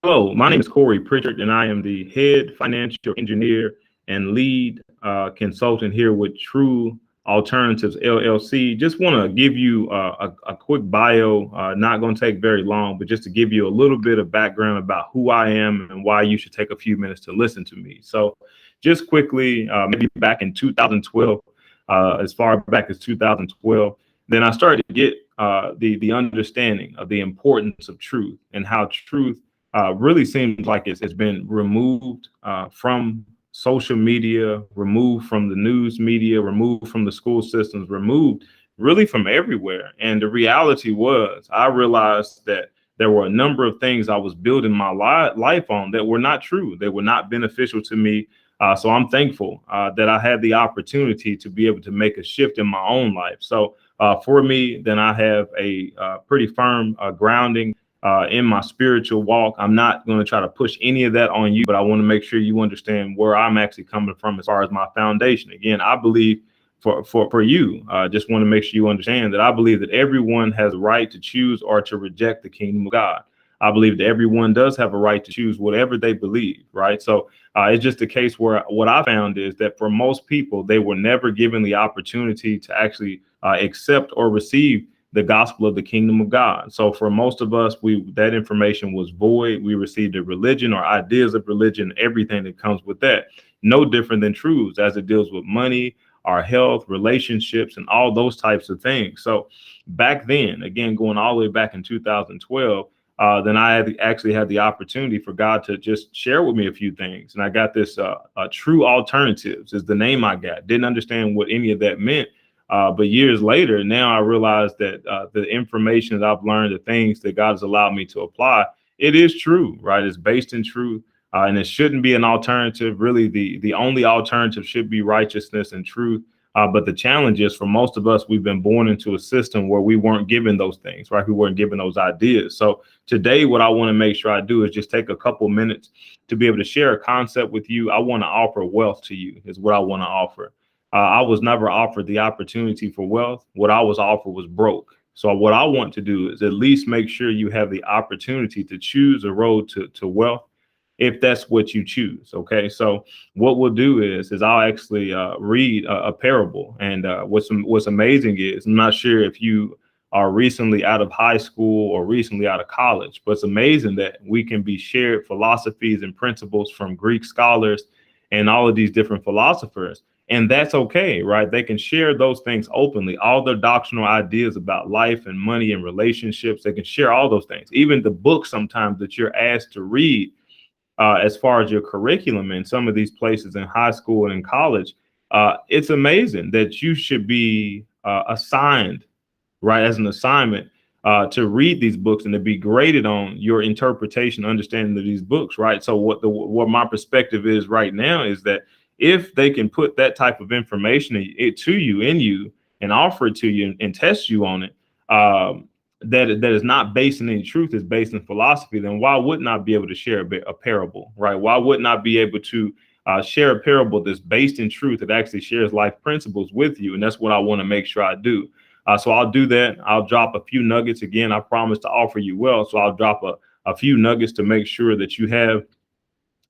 Hello, my name is Corey Pritchard, and I am the head financial engineer and lead consultant here with True Alternatives LLC. Just want to give you a quick bio, not going to take very long, but just to give you a little bit of background about who I am and why you should take a few minutes to listen to me. So just quickly, maybe back in 2012, as far back as 2012, then I started to get the understanding of the importance of truth and how truth really seems like it's been removed from social media, removed from the news media, removed from the school systems, removed really from everywhere. And the reality was, I realized that there were a number of things I was building my life on that were not true. They were not beneficial to me. So I'm thankful that I had the opportunity to be able to make a shift in my own life. So for me, then I have a pretty firm grounding in my spiritual walk. I'm not going to try to push any of that on you, but I want to make sure you understand where I'm actually coming from as far as my foundation. Again, I believe for you, just want to make sure you understand that I believe that everyone has a right to choose or to reject the kingdom of God. I believe that everyone does have a right to choose whatever they believe, right? So it's just a case where what I found is that for most people, they were never given the opportunity to actually accept or receive the gospel of the kingdom of God. So for most of us, that information was void. We received a religion or ideas of religion, everything that comes with that. No different than truths as it deals with money, our health, relationships, and all those types of things. So back then, again, going all the way back in 2012, then I actually had the opportunity for God to just share with me a few things. And I got this True Alternatives is the name I got. Didn't understand what any of that meant. But years later, now I realize that the information that I've learned, the things that God has allowed me to apply, it is true, right? It's based in truth. And it shouldn't be an alternative. Really, the only alternative should be righteousness and truth. But the challenge is for most of us, we've been born into a system where we weren't given those things, right? We weren't given those ideas. So today, what I want to make sure I do is just take a couple minutes to be able to share a concept with you. I want to offer wealth to you is what I want to offer. I was never offered the opportunity for wealth. What I was offered was broke. So what I want to do is at least make sure you have the opportunity to choose a road to wealth, if that's what you choose. Okay. So what we'll do is I'll actually read a parable. And what's amazing is I'm not sure if you are recently out of high school or recently out of college, but it's amazing that we can be shared philosophies and principles from Greek scholars and all of these different philosophers. And that's okay, right? They can share those things openly, all their doctrinal ideas about life and money and relationships. They can share all those things, even the books sometimes that you're asked to read as far as your curriculum in some of these places in high school and in college. It's amazing that you should be assigned, right, as an assignment to read these books and to be graded on your interpretation, understanding of these books, right? So what my perspective is right now is that if they can put that type of information to you, in you, and offer it to you and test you on it, that is not based in any truth, is based in philosophy, then why wouldn't I be able to share a parable, right? Why wouldn't I be able to share a parable that's based in truth, that actually shares life principles with you? And that's what I want to make sure I do. So I'll do that. I'll drop a few nuggets. Again, I promise to offer you well. So I'll drop a few nuggets to make sure that you have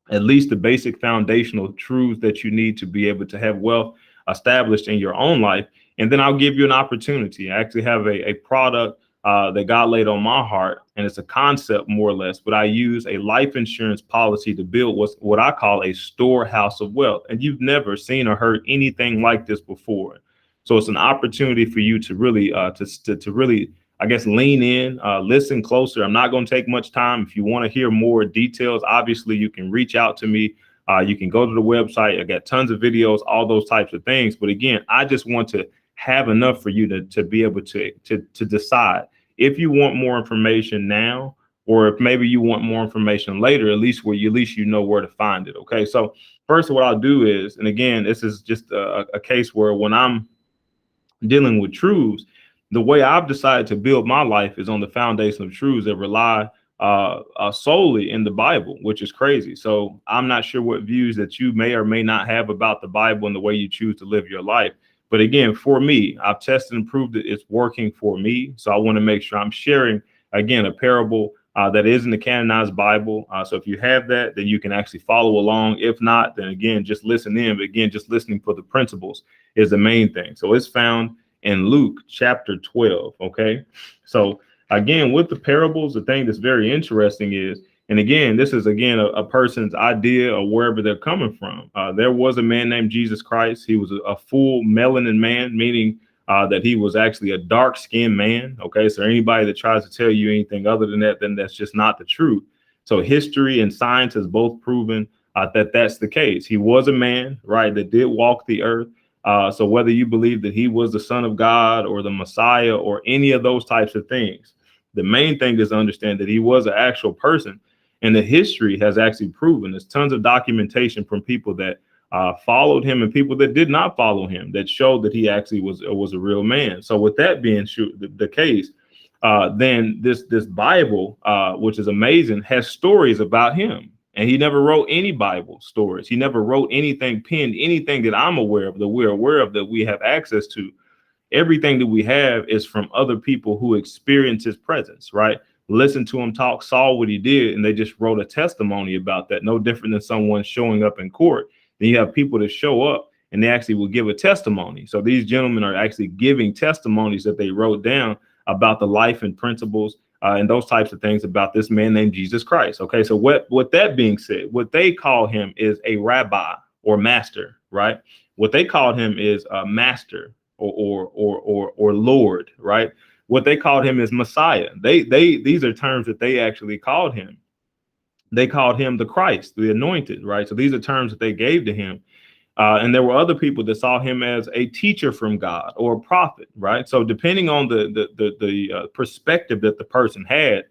at least the basic foundational truths that you need to be able to have wealth established in your own life. And then I'll give you an opportunity. I actually have a product that God laid on my heart, and it's a concept more or less, but I use a life insurance policy to build what I call a storehouse of wealth. And you've never seen or heard anything like this before. So it's an opportunity for you to really, to really, I guess, lean in, listen closer. I'm not going to take much time. If you want to hear more details, obviously you can reach out to me. You can go to the website. I got tons of videos, all those types of things. But again, I just want to have enough for you to be able to decide if you want more information now, or if maybe you want more information later, at least you know where to find it. Okay. So first, what I'll do is, and again, this is just a case where when I'm dealing with truths, the way I've decided to build my life is on the foundation of truths that rely solely in the Bible, which is crazy. So I'm not sure what views that you may or may not have about the Bible and the way you choose to live your life. But again, for me, I've tested and proved that it's working for me. So I want to make sure I'm sharing, again, a parable that is in the canonized Bible. So if you have that, then you can actually follow along. If not, then again, just listen in. But again, just listening for the principles is the main thing. So it's found in Luke chapter 12. Okay. So again, with the parables, the thing that's very interesting is, and again, this is again a person's idea of wherever they're coming from. There was a man named Jesus Christ. He was a full melanin man, meaning that he was actually a dark-skinned man. Okay, so anybody that tries to tell you anything other than that, then that's just not the truth. So history and science has both proven that that's the case. He was a man, right, that did walk the earth. So whether you believe that he was the Son of God or the Messiah or any of those types of things, the main thing is to understand that he was an actual person. And the history has actually proven, there's tons of documentation from people that followed him and people that did not follow him that showed that he actually was a real man. So with that being the case, then this Bible, which is amazing, has stories about him. And he never wrote any Bible stories. He never wrote anything, penned anything that I'm aware of, that we're aware of, that we have access to. Everything that we have is from other people who experienced his presence, right? Listened to him talk, saw what he did, and they just wrote a testimony about that. No different than someone showing up in court. Then you have people that show up and they actually will give a testimony. So these gentlemen are actually giving testimonies that they wrote down about the life and principles and those types of things about this man named Jesus Christ. Okay, so what that being said, what they call him is a rabbi or master, right? What they called him is a master or Lord, right? What they called him is Messiah. These are terms that they actually called him. They called him the Christ, the anointed, right? So these are terms that they gave to him. And there were other people that saw him as a teacher from God or a prophet, right? So depending on the perspective that the person had,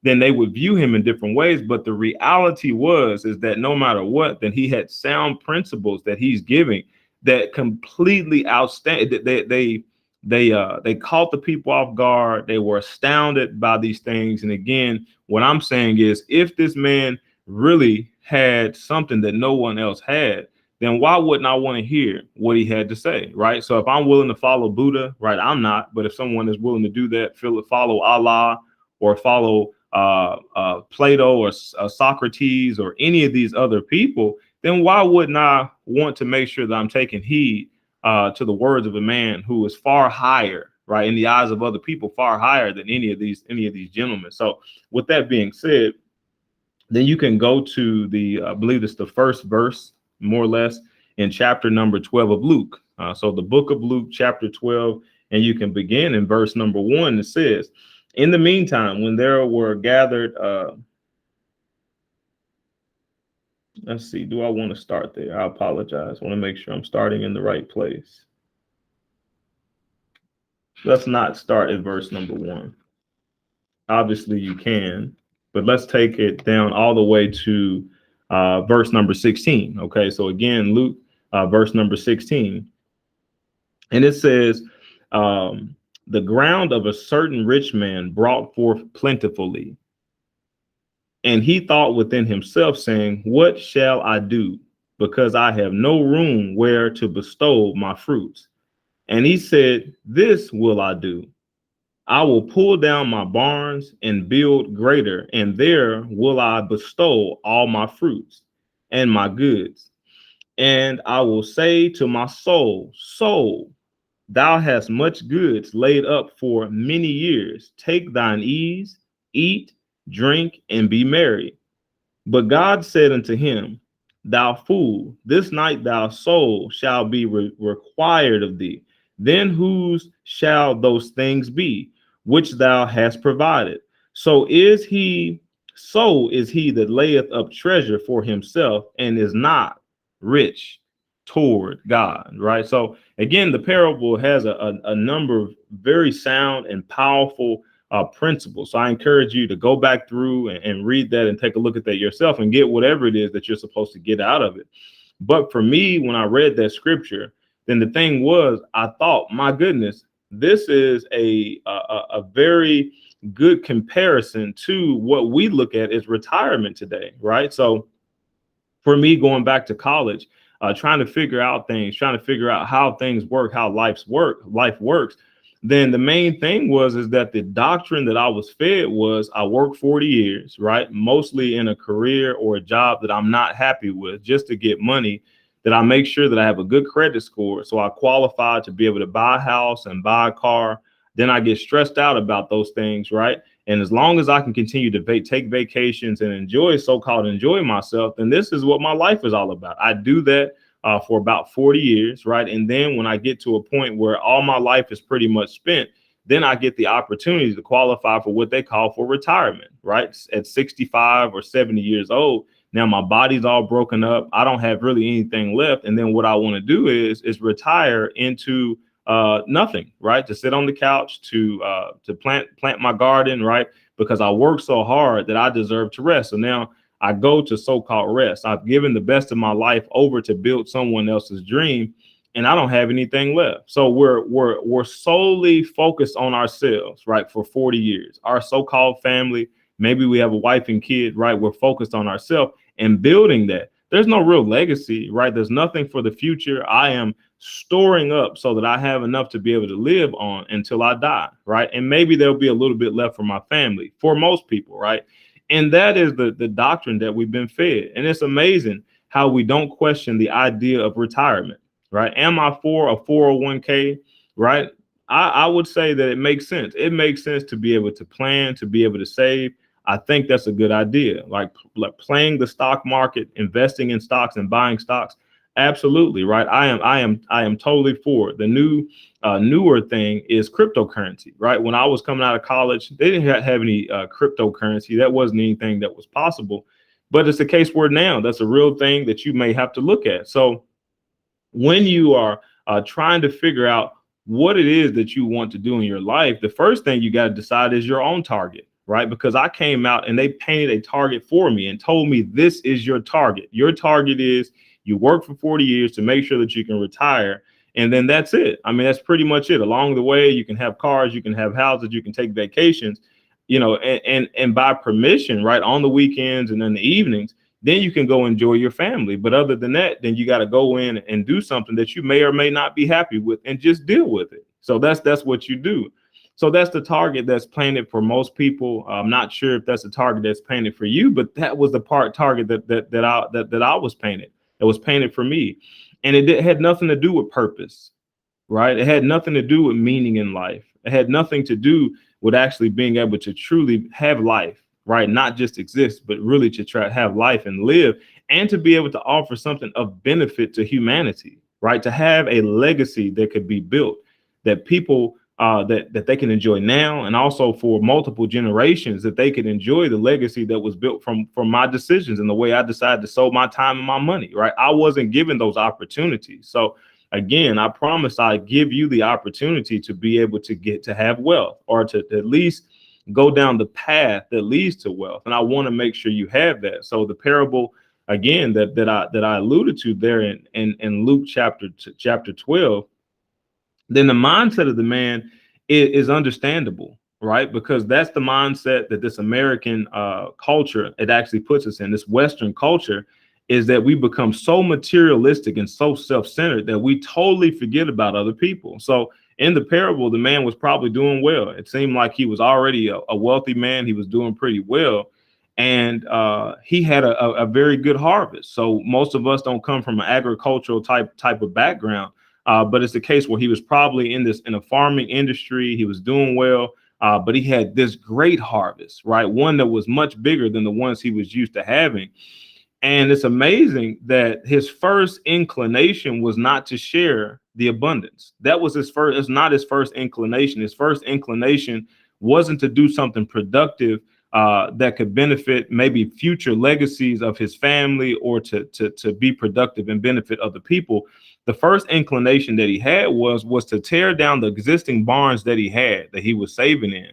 then they would view him in different ways. But the reality is that no matter what, then he had sound principles that he's giving that completely outstanding. They caught the people off guard. They were astounded by these things. And again, what I'm saying is, if this man really had something that no one else had, then why wouldn't I want to hear what he had to say, right? So if I'm willing to follow Buddha, right, I'm not. But if someone is willing to do that, follow Allah or follow Plato or Socrates or any of these other people, then why wouldn't I want to make sure that I'm taking heed to the words of a man who is far higher, right, in the eyes of other people, far higher than any of these gentlemen. So with that being said, then you can go to I believe it's the first verse, more or less, in chapter number 12 of Luke. So the book of Luke, chapter 12, and you can begin in verse number 1. It says, in the meantime, when there were gathered, let's see, do I want to start there? I apologize. I want to make sure I'm starting in the right place. Let's not start at verse number 1. Obviously, you can, but let's take it down all the way to verse number 16. Okay, so again, Luke, verse number 16. And it says, the ground of a certain rich man brought forth plentifully. And he thought within himself, saying, what shall I do? Because I have no room where to bestow my fruits. And he said, this will I do. I will pull down my barns and build greater, and there will I bestow all my fruits and my goods. And I will say to my soul, soul, thou hast much goods laid up for many years. Take thine ease, eat, drink, and be merry. But God said unto him, thou fool, this night thy soul shall be required of thee. Then whose shall those things be which thou hast provided? So is he that layeth up treasure for himself and is not rich toward God, right? So again, the parable has a number of very sound and powerful principles. So I encourage you to go back through and read that and take a look at that yourself and get whatever it is that you're supposed to get out of it. But for me, when I read that scripture, then the thing was, I thought, my goodness, this is a very good comparison to what we look at as retirement today, right? So for me, going back to college, trying to figure out things, trying to figure out how things work, how life works. then the main thing is that the doctrine that I was fed was I worked 40 years, right? Mostly in a career or a job that I'm not happy with just to get money, that I make sure that I have a good credit score. So I qualify to be able to buy a house and buy a car. Then I get stressed out about those things, right? And as long as I can continue to take vacations and enjoy myself, then this is what my life is all about. I do that for about 40 years, right? And then when I get to a point where all my life is pretty much spent, then I get the opportunity to qualify for what they call for retirement, right? At 65 or 70 years old. Now my body's all broken up. I don't have really anything left. And then what I want to do is retire into nothing, right? To sit on the couch, to plant my garden, right? Because I work so hard that I deserve to rest. So now I go to so-called rest. I've given the best of my life over to build someone else's dream, and I don't have anything left. So we're solely focused on ourselves, right? For 40 years, our so-called family, maybe we have a wife and kid, right? We're focused on ourselves and building that. There's no real legacy, right? There's nothing for the future. I am storing up so that I have enough to be able to live on until I die, right? And maybe there'll be a little bit left for my family, for most people, right? And that is the doctrine that we've been fed. And it's amazing how we don't question the idea of retirement, right? Am I for a 401k, right? I would say that it makes sense. It makes sense to be able to plan, to be able to save. I think that's a good idea. Like playing the stock market, investing in stocks and buying stocks. Absolutely, right. I am totally for it. The newer thing is cryptocurrency, right? When I was coming out of college, they didn't have any cryptocurrency. That wasn't anything that was possible. But it's a case where now that's a real thing that you may have to look at. So when you are trying to figure out what it is that you want to do in your life, the first thing you got to decide is your own target, right? Because I came out and they painted a target for me and told me this is your target. Your target is you work for 40 years to make sure that you can retire. And then that's it. I mean, that's pretty much it. Along the way, you can have cars, you can have houses, you can take vacations, and by permission, right, on the weekends and in the evenings, then you can go enjoy your family. But other than that, then you got to go in and do something that you may or may not be happy with and just deal with it. So that's what you do. So that's the target that's painted for most people. I'm not sure if that's the target that's painted for you, but that was the target that I was painted. That was painted for me, and it had nothing to do with purpose, right? It had nothing to do with meaning in life. It had nothing to do with actually being able to truly have life, right? Not just exist, but really to try to have life and live, and to be able to offer something of benefit to humanity, right? To have a legacy that could be built, that people that they can enjoy now, and also for multiple generations, that they could enjoy the legacy that was built from my decisions and the way I decided to sow my time and my money, right? I wasn't given those opportunities. So again, I promise I give you the opportunity to be able to get to have wealth, or to at least go down the path that leads to wealth. And I want to make sure you have that. So the parable, again, that I alluded to there in Luke chapter 12, then the mindset of the man is understandable, right? Because that's the mindset that this American culture, it actually puts us in. This Western culture is that we become so materialistic and so self-centered that we totally forget about other people. So in the parable, the man was probably doing well. It seemed like he was already a wealthy man. He was doing pretty well. And he had a very good harvest. So most of us don't come from an agricultural type of background. But it's a case where he was probably in a farming industry. He was doing well, but he had this great harvest, right? One that was much bigger than the ones he was used to having. And it's amazing that his first inclination was not to share the abundance. That was it's not his first inclination. His first inclination wasn't to do something productive that could benefit maybe future legacies of his family, or to be productive and benefit other people. The first inclination that he had was to tear down the existing barns that he was saving in,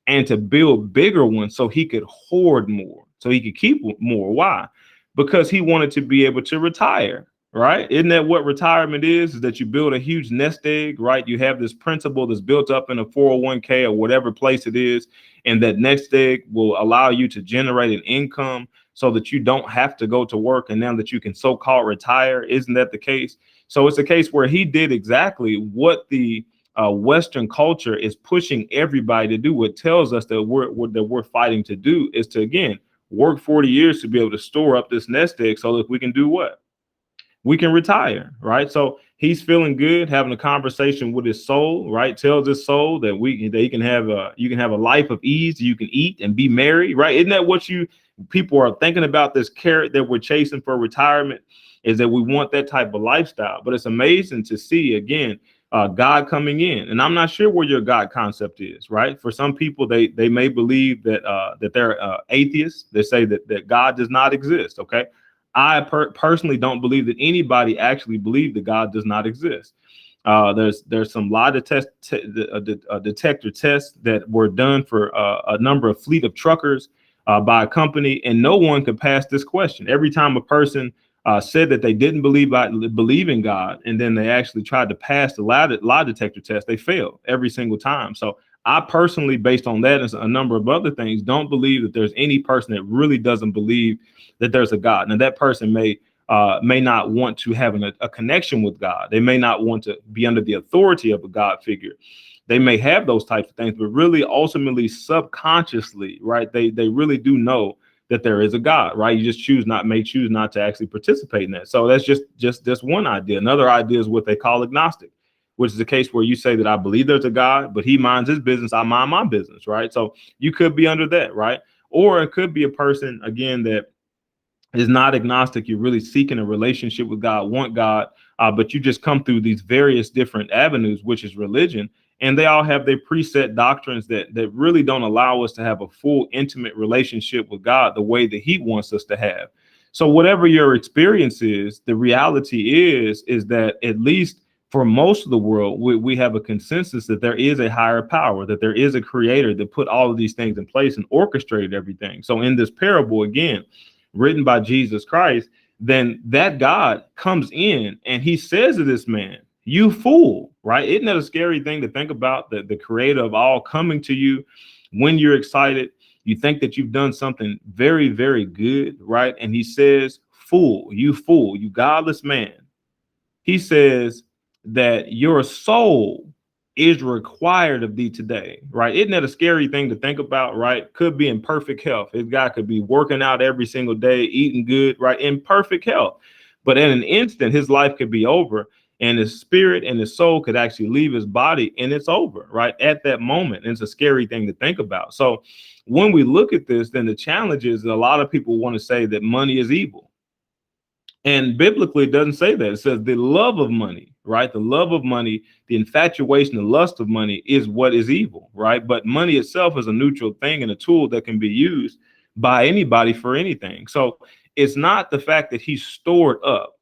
and to build bigger ones so he could hoard more, so he could keep more. Why? Because he wanted to be able to retire, right? Isn't that what retirement is that you build a huge nest egg, right? You have this principle that's built up in a 401k or whatever place it is, and that nest egg will allow you to generate an income so that you don't have to go to work, and now that you can so-called retire. Isn't that the case? So it's a case where he did exactly what the Western culture is pushing everybody to do what tells us that we're fighting to do is to, again, work 40 years to be able to store up this nest egg so that we can do what? We can retire, right? So he's feeling good, having a conversation with his soul, right? Tells his soul that you can have a life of ease, you can eat and be merry, right? Isn't that what people are thinking about? This carrot that we're chasing for retirement is that we want that type of lifestyle. But it's amazing to see, again, God coming in. And I'm not sure where your God concept is, right? For some people, they may believe that they're atheists. They say that God does not exist. Okay. I personally don't believe that anybody actually believed that God does not exist. There's some lie detector tests that were done for a number of fleet of truckers by a company, and no one could pass this question. Every time a person said that they didn't believe in God, and then they actually tried to pass the lie detector test, they failed every single time. So I personally, based on that and a number of other things, don't believe that there's any person that really doesn't believe that there's a God. Now, that person may not want to have a connection with God. They may not want to be under the authority of a God figure. They may have those types of things, but really, ultimately, subconsciously, right? They really do know that there is a God, right? You just choose not to actually participate in that. So that's just one idea. Another idea is what they call agnostic, which is the case where you say that I believe there's a God, but he minds his business, I mind my business, right? So you could be under that, right? Or it could be a person, again, that is not agnostic. You're really seeking a relationship with God, want God, but you just come through these various different avenues, which is religion. And they all have their preset doctrines that really don't allow us to have a full, intimate relationship with God the way that he wants us to have. So whatever your experience is, the reality is that at least for most of the world, we have a consensus that there is a higher power, that there is a creator that put all of these things in place and orchestrated everything. So in this parable, again, written by Jesus Christ, then that God comes in and he says to this man, you fool, right? Isn't that a scary thing to think about, that the creator of all coming to you when you're excited? You think that you've done something very, very good, right? And he says, fool, you godless man. He says that your soul is required of thee today, right? Isn't that a scary thing to think about, right? Could be in perfect health. His guy could be working out every single day, eating good, right? In perfect health. But in an instant, his life could be over, and his spirit and his soul could actually leave his body, and it's over, right? At that moment. And it's a scary thing to think about. So when we look at this, then the challenge is that a lot of people want to say that money is evil. And biblically, it doesn't say that. It says the love of money, right? The love of money, the infatuation, the lust of money is what is evil, right? But money itself is a neutral thing and a tool that can be used by anybody for anything. So it's not the fact that he's stored up.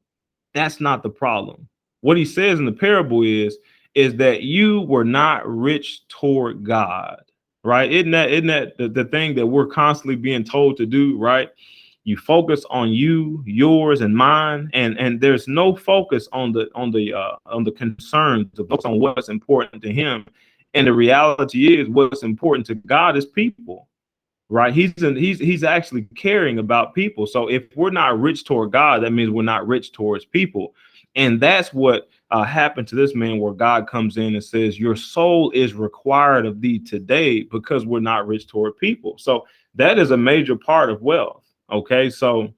That's not the problem. What he says in the parable is that you were not rich toward God, right? Isn't that the thing that we're constantly being told to do, right? You focus on you, yours, and mine, and there's no focus on the concerns of on what's important to him. And the reality is, what's important to God is people, right? He's actually caring about people. So if we're not rich toward God, that means we're not rich towards people. And that's what happened to this man, where God comes in and says, your soul is required of thee today, because we're not rich toward people. So that is a major part of wealth. Okay, so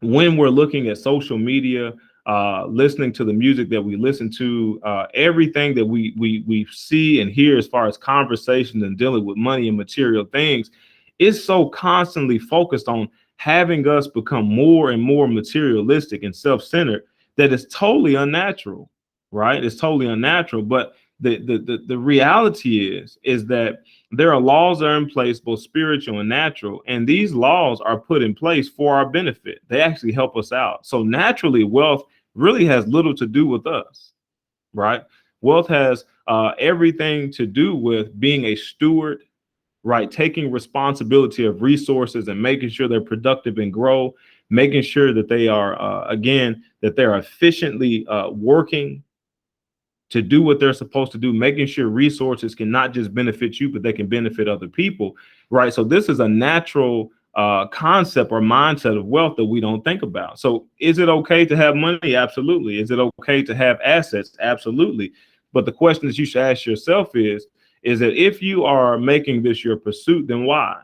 when we're looking at social media, listening to the music that we listen to, everything that we see and hear as far as conversations and dealing with money and material things, is so constantly focused on having us become more and more materialistic and self-centered that it's totally unnatural, right? It's totally unnatural. But the reality is that there are laws that are in place, both spiritual and natural, and these laws are put in place for our benefit. They actually help us out. So naturally, wealth really has little to do with us, right? Wealth has everything to do with being a steward, right? Taking responsibility of resources and making sure they're productive and grow, making sure that they are, again, that they're efficiently working to do what they're supposed to do, making sure resources can not just benefit you, but they can benefit other people, right? So this is a natural concept or mindset of wealth that we don't think about. So is it okay to have money? Absolutely. Is it okay to have assets? Absolutely. But the question that you should ask yourself is that if you are making this your pursuit, then why?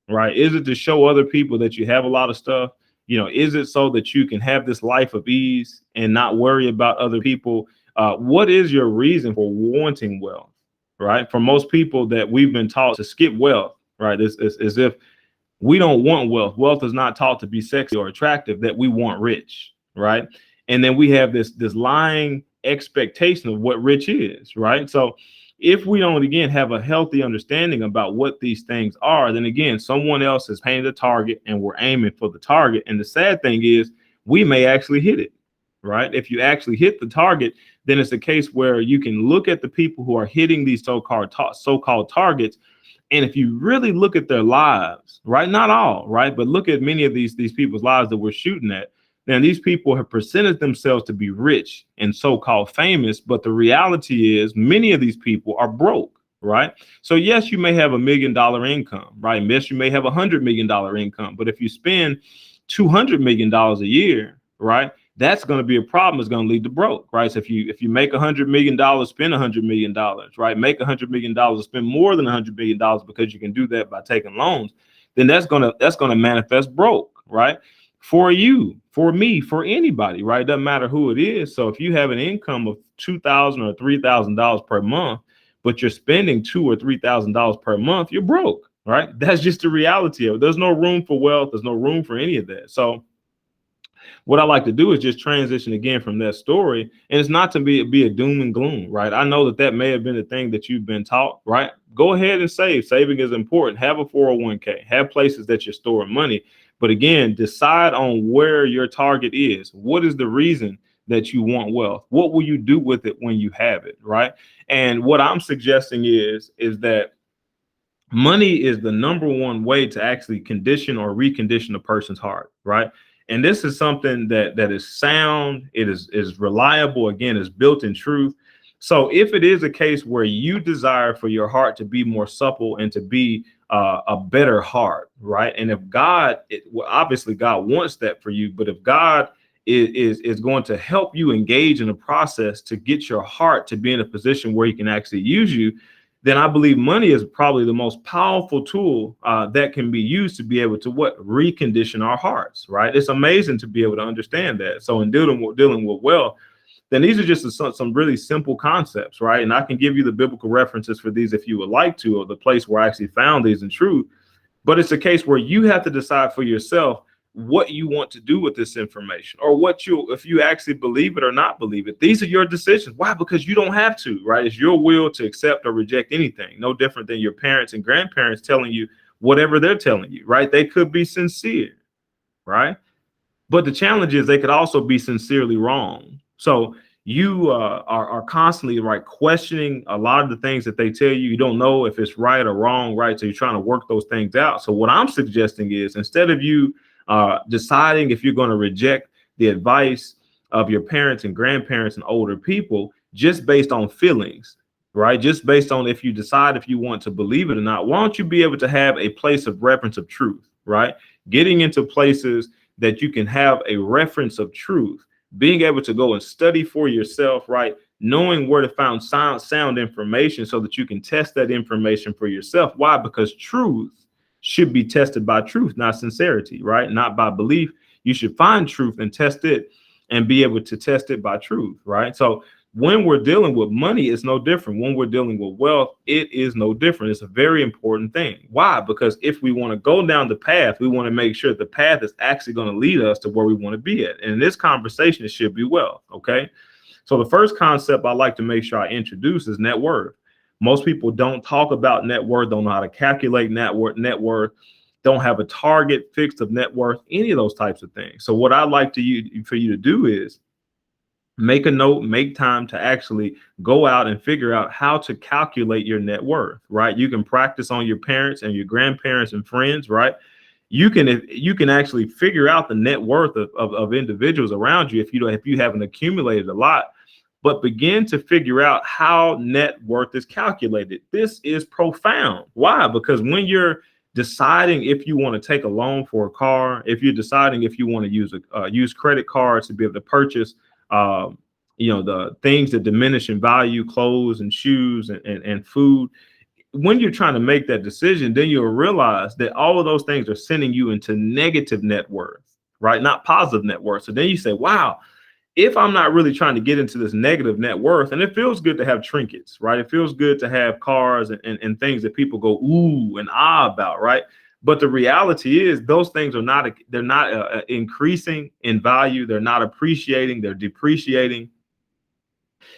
Right? Is it to show other people that you have a lot of stuff? Is it so that you can have this life of ease and not worry about other people? What is your reason for wanting wealth? Right? For most people that we've been taught to skip wealth, right? It's as if we don't want wealth. Wealth is not taught to be sexy or attractive, that we want rich, right? And then we have this lying expectation of what rich is, right? So if we don't, again, have a healthy understanding about what these things are, then again, someone else has painted a target and we're aiming for the target. And the sad thing is we may actually hit it, right? If you actually hit the target, then it's a case where you can look at the people who are hitting these so-called targets. And if you really look at their lives, right, not all, right, but look at many of these people's lives that we're shooting at, then these people have presented themselves to be rich and so-called famous. But the reality is many of these people are broke, right? So yes, you may have $1 million income, right? Yes, you may have $100 million income. But if you spend $200 million a year, right, that's going to be a problem. It's going to lead to broke, right? So if you make $100 million, spend $100 million, right? Make $100 million, spend more than $100 million because you can do that by taking loans, then that's gonna manifest broke, right? For you, for me, for anybody, right? Doesn't matter who it is. So if you have an income of $2,000 or $3,000 per month, but you're spending $2,000 or $3,000 per month, you're broke, right? That's just the reality of it. There's no room for wealth. There's no room for any of that. So what I like to do is just transition again from that story. And it's not to be a doom and gloom, right? I know that may have been the thing that you've been taught, right? Go ahead and save. Saving is important. Have a 401k, have places that you're storing money. But again, decide on where your target is. What is the reason that you want wealth? What will you do with it when you have it, right? And what I'm suggesting is that money is the number one way to actually condition or recondition a person's heart, right? And this is something that is sound, it is reliable, again, is built in truth. So if it is a case where you desire for your heart to be more supple and to be a better heart, right? And if God, obviously God wants that for you, but if God is going to help you engage in a process to get your heart to be in a position where he can actually use you, then I believe money is probably the most powerful tool that can be used to be able to recondition our hearts, right? It's amazing to be able to understand that. So in dealing with wealth, then these are just some really simple concepts, right? And I can give you the biblical references for these if you would like to, or the place where I actually found these in truth. But it's a case where you have to decide for yourself what you want to do with this information, or if you actually believe it or not believe it. These are your decisions. Why? Because you don't have to, right? It's your will to accept or reject anything. No different than your parents and grandparents telling you whatever they're telling you, right? They could be sincere, right? But the challenge is they could also be sincerely wrong. So you are constantly, right, questioning a lot of the things that they tell you. You don't know if it's right or wrong, right? So you're trying to work those things out. So what I'm suggesting is, instead of you deciding if you're going to reject the advice of your parents and grandparents and older people just based on feelings, right? Just based on if you decide if you want to believe it or not, why don't you be able to have a place of reference of truth, right? Getting into places that you can have a reference of truth, being able to go and study for yourself, right? Knowing where to find sound information so that you can test that information for yourself. Why? Because truth should be tested by truth, not sincerity, right? Not by belief. You should find truth and test it and be able to test it by truth, right? So when we're dealing with money, it's no different. When we're dealing with wealth, it is no different. It's a very important thing. Why? Because if we want to go down the path, we want to make sure the path is actually going to lead us to where we want to be at. And in this conversation, it should be wealth, okay? So the first concept I like to make sure I introduce is net worth. Most people don't talk about net worth, don't know how to calculate net worth, don't have a target fixed of net worth, any of those types of things. So what I'd like for you to do is make a note, make time to actually go out and figure out how to calculate your net worth, right? You can practice on your parents and your grandparents and friends, right? You can actually figure out the net worth of individuals around you if you haven't accumulated a lot. But begin to figure out how net worth is calculated. This is profound. Why? Because when you're deciding if you want to take a loan for a car, if you're deciding if you want to use credit cards to be able to purchase the things that diminish in value, clothes and shoes and food. When you're trying to make that decision, then you'll realize that all of those things are sending you into negative net worth, right? Not positive net worth. So then you say, wow, if I'm not really trying to get into this negative net worth, and it feels good to have trinkets, right? It feels good to have cars and things that people go ooh and ah about, right? But the reality is those things are not, they're not increasing in value. They're not appreciating, they're depreciating.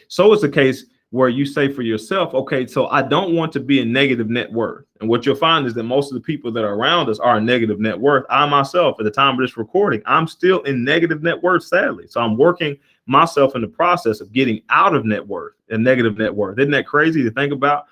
So it's a case where you say for yourself, okay, so I don't want to be in negative net worth. And what you'll find is that most of the people that are around us are in negative net worth. I myself, at the time of this recording, I'm still in negative net worth, sadly. So I'm working myself in the process of getting out of net worth and negative net worth. Isn't that crazy to think about?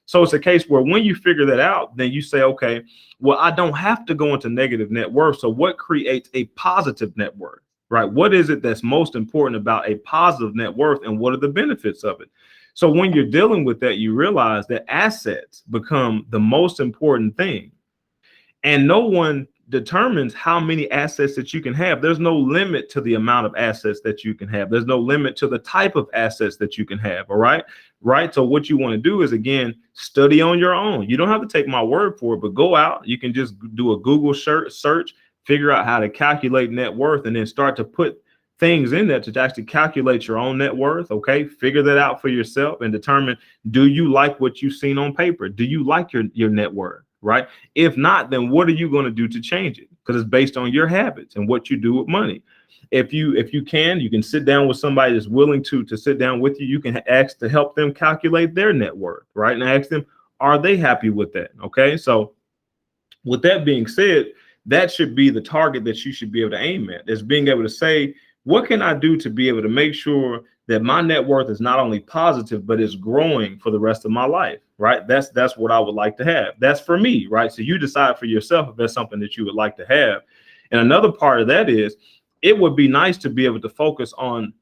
So it's a case where when you figure that out, then you say, okay, well, I don't have to go into negative net worth. So what creates a positive net worth, right? What is it that's most important about a positive net worth, and what are the benefits of it? So when you're dealing with that, you realize that assets become the most important thing. And no one determines how many assets that you can have. There's no limit to the amount of assets that you can have. There's no limit to the type of assets that you can have. All right. Right. So what you want to do is, again, study on your own. You don't have to take my word for it, but go out. You can just do a Google search, figure out how to calculate net worth, and then start to put things in there to actually calculate your own net worth. Okay. Figure that out for yourself and determine, do you like what you've seen on paper? Do you like your net worth? Right? If not, then what are you going to do to change it? Because it's based on your habits and what you do with money. If you can sit down with somebody that's willing to sit down with you. You can ask to help them calculate their net worth, right? And ask them, are they happy with that? Okay. So with that being said, that should be the target that you should be able to aim at, is being able to say, what can I do to be able to make sure that my net worth is not only positive, but is growing for the rest of my life, right? That's what I would like to have. That's for me, right? So you decide for yourself if that's something that you would like to have. And another part of that is, it would be nice to be able to focus on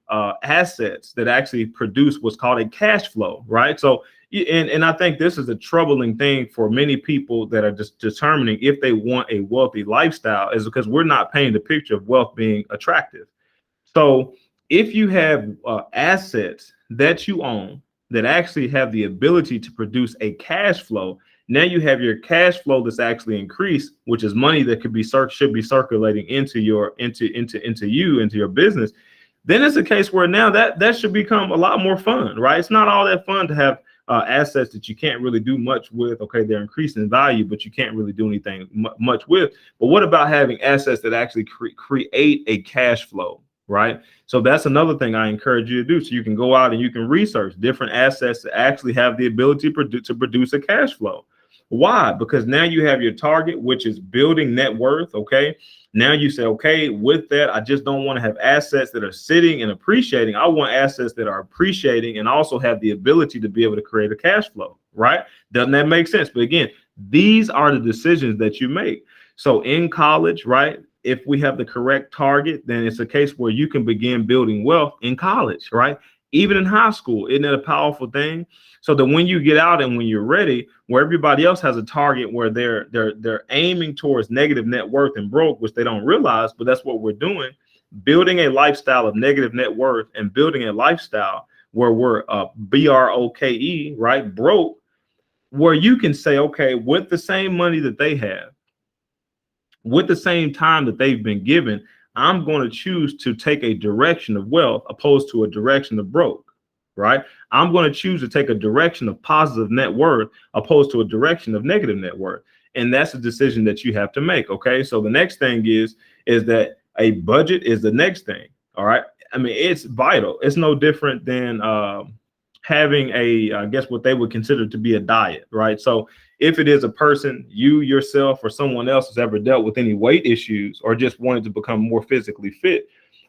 assets that actually produce what's called a cash flow, right? So, and I think this is a troubling thing for many people that are just determining if they want a wealthy lifestyle, is because we're not painting the picture of wealth being attractive. So if you have assets that you own that actually have the ability to produce a cash flow, now you have your cash flow that's actually increased, which is money that should be circulating into your business. Then it's a case where now that should become a lot more fun, right? It's not all that fun to have assets that you can't really do much with. Okay, they're increasing in value, but you can't really do anything much with. But what about having assets that actually create a cash flow? Right. So that's another thing I encourage you to do. So you can go out and you can research different assets that actually have the ability to produce a cash flow. Why? Because now you have your target, which is building net worth. Okay. Now you say, okay, with that, I just don't want to have assets that are sitting and appreciating. I want assets that are appreciating and also have the ability to be able to create a cash flow. Right. Doesn't that make sense? But again, these are the decisions that you make. So in college, right, if we have the correct target, then it's a case where you can begin building wealth in college, right? Even in high school. Isn't that a powerful thing? So that when you get out and when you're ready, where everybody else has a target where they're aiming towards negative net worth and broke, which they don't realize, but that's what we're doing, building a lifestyle of negative net worth and building a lifestyle where we're BROKE, right? Broke, where you can say, okay, with the same money that they have, with the same time that they've been given, I'm going to choose to take a direction of wealth opposed to a direction of broke, right? I'm going to choose to take a direction of positive net worth opposed to a direction of negative net worth. And that's a decision that you have to make. Okay. So the next thing is that a budget is the next thing. All right. I mean, it's vital. It's no different than having I guess what they would consider to be a diet, right? So if it is a person, you yourself or someone else has ever dealt with any weight issues or just wanted to become more physically fit,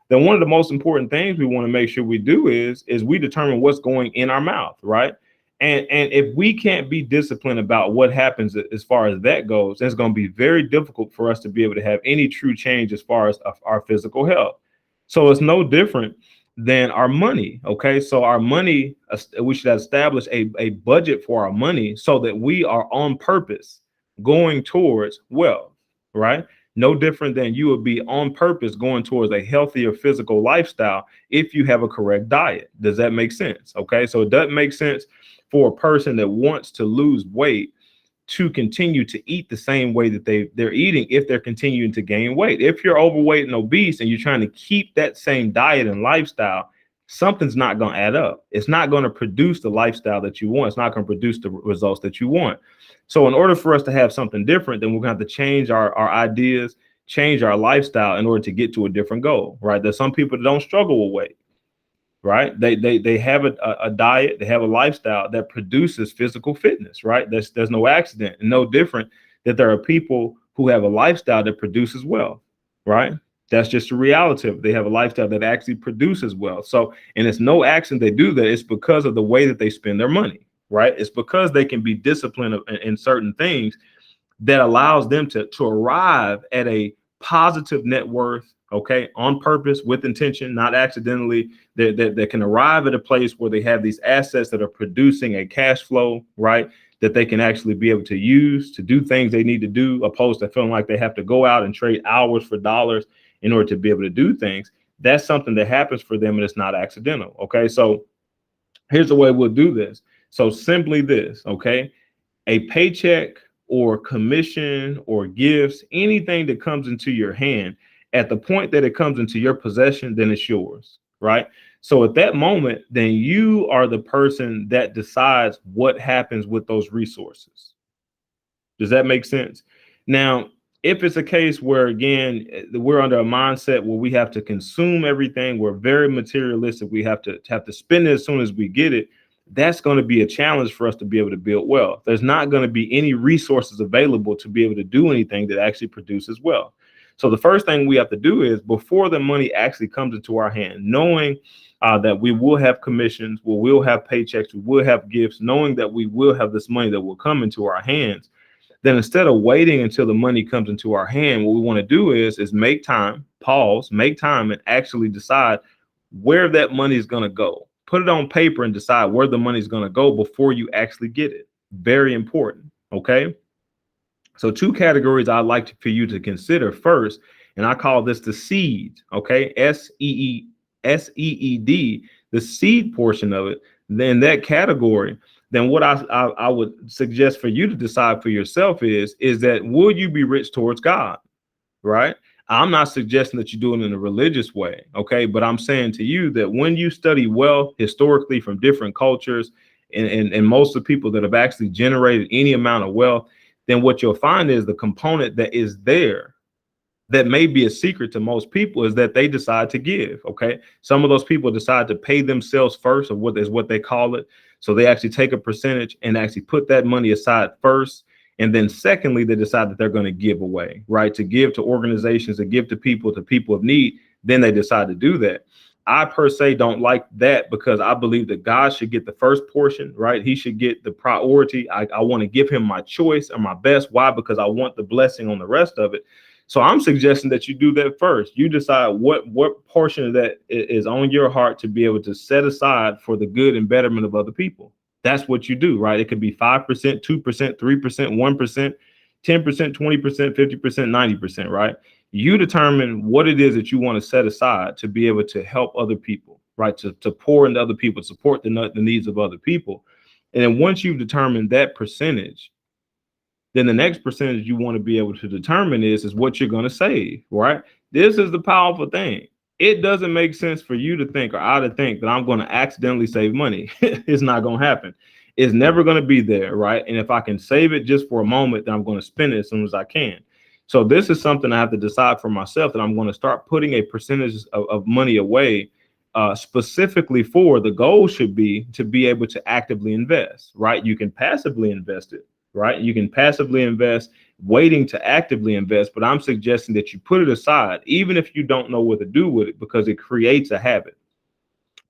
then one of the most important things we want to make sure we do is we determine what's going in our mouth, right? And if we can't be disciplined about what happens as far as that goes, it's going to be very difficult for us to be able to have any true change as far as our physical health. So it's no different than our money. Okay. So our money, we should establish a budget for our money so that we are on purpose going towards wealth, right? No different than you would be on purpose going towards a healthier physical lifestyle if you have a correct diet. Does that make sense? Okay, so it doesn't make sense for a person that wants to lose weight to continue to eat the same way that they're eating if they're continuing to gain weight. If you're overweight and obese and you're trying to keep that same diet and lifestyle, something's not going to add up. It's not going to produce the lifestyle that you want. It's not going to produce the results that you want. So in order for us to have something different, then we're going to have to change our ideas, change our lifestyle in order to get to a different goal, right? There's some people that don't struggle with weight, right? They have a diet, they have a lifestyle that produces physical fitness, right? There's no accident, and no different that there are people who have a lifestyle that produces wealth, right? That's just a reality of it. They have a lifestyle that actually produces wealth. So, and it's no accident they do that. It's because of the way that they spend their money, right? It's because they can be disciplined in certain things that allows them to arrive at a positive net worth, okay, on purpose, with intention, not accidentally, that can arrive at a place where they have these assets that are producing a cash flow, right, that they can actually be able to use to do things they need to do, opposed to feeling like they have to go out and trade hours for dollars in order to be able to do things. That's something that happens for them, and it's not accidental, okay? So here's the way we'll do this. So simply this, okay? A paycheck or commission or gifts, anything that comes into your hand, at the point that it comes into your possession, then it's yours, right? So at that moment, then you are the person that decides what happens with those resources. Does that make sense? Now, if it's a case where, again, we're under a mindset where we have to consume everything, we're very materialistic, we have to spend it as soon as we get it, that's going to be a challenge for us to be able to build wealth. There's not going to be any resources available to be able to do anything that actually produces wealth. So the first thing we have to do is, before the money actually comes into our hand, knowing that we will have commissions, we will have paychecks, we will have gifts, knowing that we will have this money that will come into our hands, then instead of waiting until the money comes into our hand, what we want to do is make time, pause, make time, and actually decide where that money is going to go. Put it on paper and decide where the money is going to go before you actually get it. Very important. Okay. So two categories I'd like for you to consider first, and I call this the seed. Okay. SEED, the seed portion of it. Then that category, then what I would suggest for you to decide for yourself is that will you be rich towards God, right? I'm not suggesting that you do it in a religious way, okay? But I'm saying to you that when you study wealth historically from different cultures and most of the people that have actually generated any amount of wealth, then what you'll find is the component that is there that may be a secret to most people is that they decide to give, okay? Some of those people decide to pay themselves first, or what they call it. So they actually take a percentage and actually put that money aside first. And then secondly, they decide that they're going to give away, right? To give to organizations, to give to people of need. Then they decide to do that. I per se don't like that, because I believe that God should get the first portion, right? He should get the priority. I want to give him my choice or my best. Why? Because I want the blessing on the rest of it. So I'm suggesting that you do that first. You decide what portion of that is on your heart to be able to set aside for the good and betterment of other people. That's what you do, right? It could be 5%, 2%, 3%, 1%, 10%, 20%, 50%, 90%, right? You determine what it is that you want to set aside to be able to help other people, right? To pour into other people, support the needs of other people. And then once you've determined that percentage, then the next percentage you want to be able to determine is what you're going to save, right? This is the powerful thing. It doesn't make sense for you to think, or I to think, that I'm going to accidentally save money. It's not going to happen. It's never going to be there, right? And if I can save it just for a moment, then I'm going to spend it as soon as I can. So this is something I have to decide for myself, that I'm going to start putting a percentage of money away, specifically for the goal should be to be able to actively invest, right? You can passively invest it, right? You can passively invest, waiting to actively invest, but I'm suggesting that you put it aside, even if you don't know what to do with it, because it creates a habit,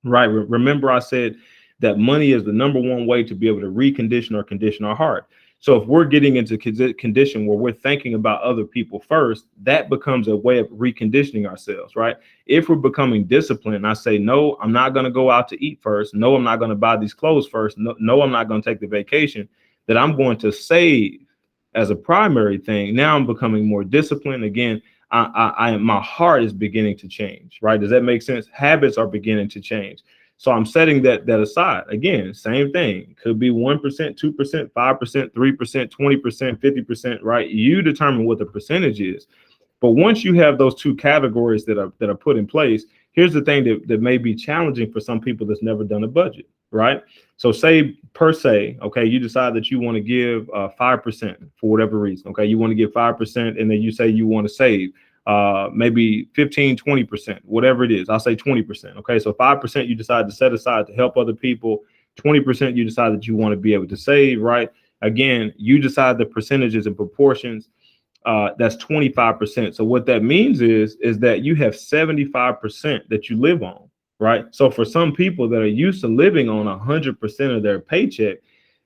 right? Remember, I said that money is the number one way to be able to recondition or condition our heart. So if we're getting into condition where we're thinking about other people first, that becomes a way of reconditioning ourselves, right? If we're becoming disciplined, I say, no, I'm not going to go out to eat first. No, I'm not going to buy these clothes first. No, I'm not going to take the vacation. That I'm going to save as a primary thing. Now I'm becoming more disciplined. Again, my heart is beginning to change, right? Does that make sense? Habits are beginning to change. So I'm setting that aside. Again, same thing. Could be 1%, 2%, 5%, 3%, 20%, 50%, right? You determine what the percentage is. But once you have those two categories that are put in place, here's the thing that may be challenging for some people that's never done a budget, right? So say per se, okay, you decide that you want to give 5% for whatever reason. Okay, you want to give 5%, and then you say you want to save maybe 15, 20%, whatever it is. I'll say 20%. Okay, so 5% you decide to set aside to help other people. 20% you decide that you want to be able to save, right? Again, you decide the percentages and proportions. That's 25%. So what that means is that you have 75% that you live on, right? So for some people that are used to living on 100% of their paycheck,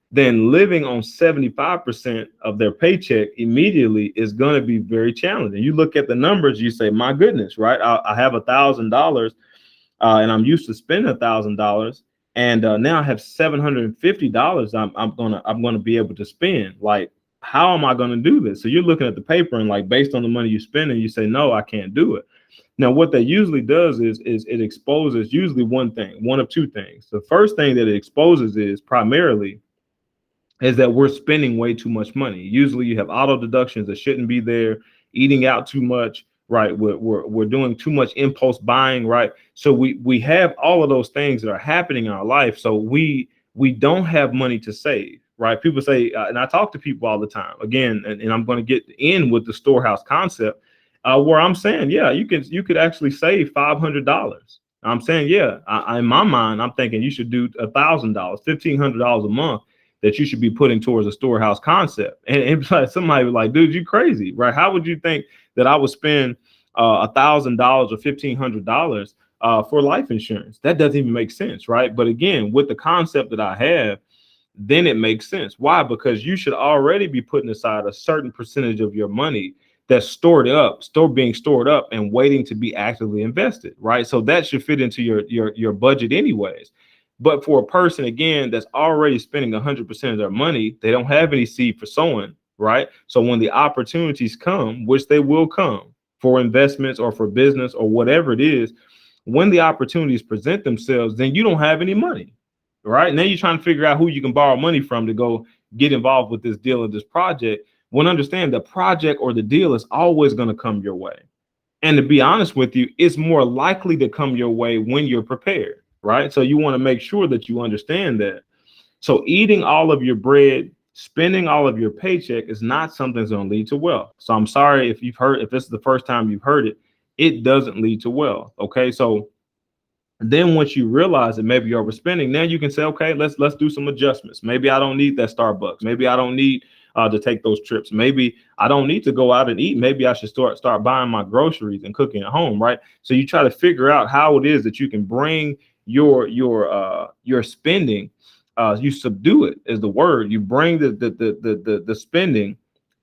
then living on 75% of their paycheck immediately is going to be very challenging. You look at the numbers, you say, my goodness, right? I have $1,000 and I'm used to spending $1,000. And now I have $750 I'm gonna be able to spend. Like, how am I going to do this? So you're looking at the paper and like based on the money you spend, and you say, no, I can't do it. Now, what that usually does is it exposes usually one of two things. The first thing that it exposes is primarily is that we're spending way too much money. Usually you have auto deductions that shouldn't be there, eating out too much, right? We're doing too much impulse buying, right? So we have all of those things that are happening in our life. So we don't have money to save, right? People say, and I talk to people all the time, again, and I'm going to get in with the storehouse concept, where I'm saying, yeah, you could actually save $500. I'm saying, yeah, in my mind, I'm thinking you should do $1,000, $1,500 a month that you should be putting towards a storehouse concept. And like somebody was like, dude, you crazy, right? How would you think that I would spend $1,000 or $1,500 for life insurance? That doesn't even make sense, right? But again, with the concept that I have, then it makes sense. Why? Because you should already be putting aside a certain percentage of your money that's being stored up and waiting to be actively invested, right? So that should fit into your budget anyways. But for a person, again, that's already spending 100% of their money, they don't have any seed for sowing, right? So when the opportunities come, which they will come for investments or for business or whatever it is, when the opportunities present themselves, then you don't have any money, right? Now you're trying to figure out who you can borrow money from to go get involved with this deal or this project. When understand the project or the deal is always going to come your way. And to be honest with you, it's more likely to come your way when you're prepared. Right. So you want to make sure that you understand that. So eating all of your bread, spending all of your paycheck is not something that's going to lead to wealth. So I'm sorry if this is the first time you've heard it, it doesn't lead to wealth. OK, so then once you realize that maybe you're overspending, now you can say, OK, let's do some adjustments. Maybe I don't need that Starbucks. Maybe I don't need to take those trips. Maybe I don't need to go out and eat. Maybe I should start buying my groceries and cooking at home. Right. So you try to figure out how it is that you can bring your spending, you subdue it is the word. You bring the spending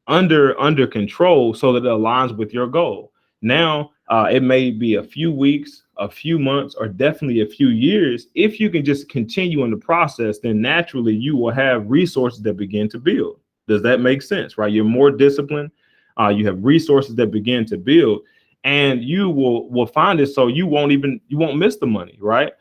under control so that it aligns with your goal. Now, it may be a few weeks, a few months, or definitely a few years. If you can just continue in the process, then naturally you will have resources that begin to build. Does that make sense? Right? You're more disciplined. You have resources that begin to build, and you will find it so you won't miss the money, right?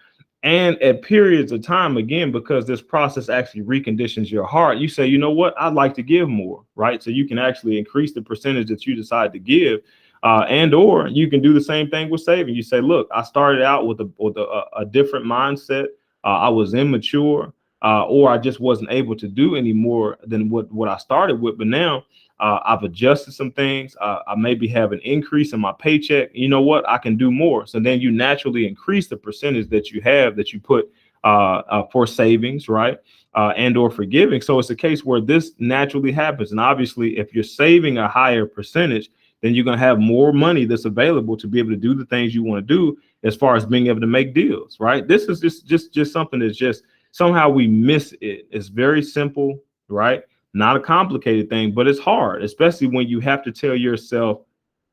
And at periods of time, again, because this process actually reconditions your heart, you say, you know what, I'd like to give more, right? So you can actually increase the percentage that you decide to give, and or you can do the same thing with saving. You say, look, I started out with a different mindset. I was immature, or I just wasn't able to do any more than what I started with. But now I've adjusted some things. I maybe have an increase in my paycheck. You know what? I can do more. So then you naturally increase the percentage that you have that you put for savings, right? And or for giving. So it's a case where this naturally happens. And obviously, if you're saving a higher percentage, then you're going to have more money that's available to be able to do the things you want to do as far as being able to make deals, right? This is just something that's just somehow we miss it. It's very simple, right? Not a complicated thing, but it's hard, especially when you have to tell yourself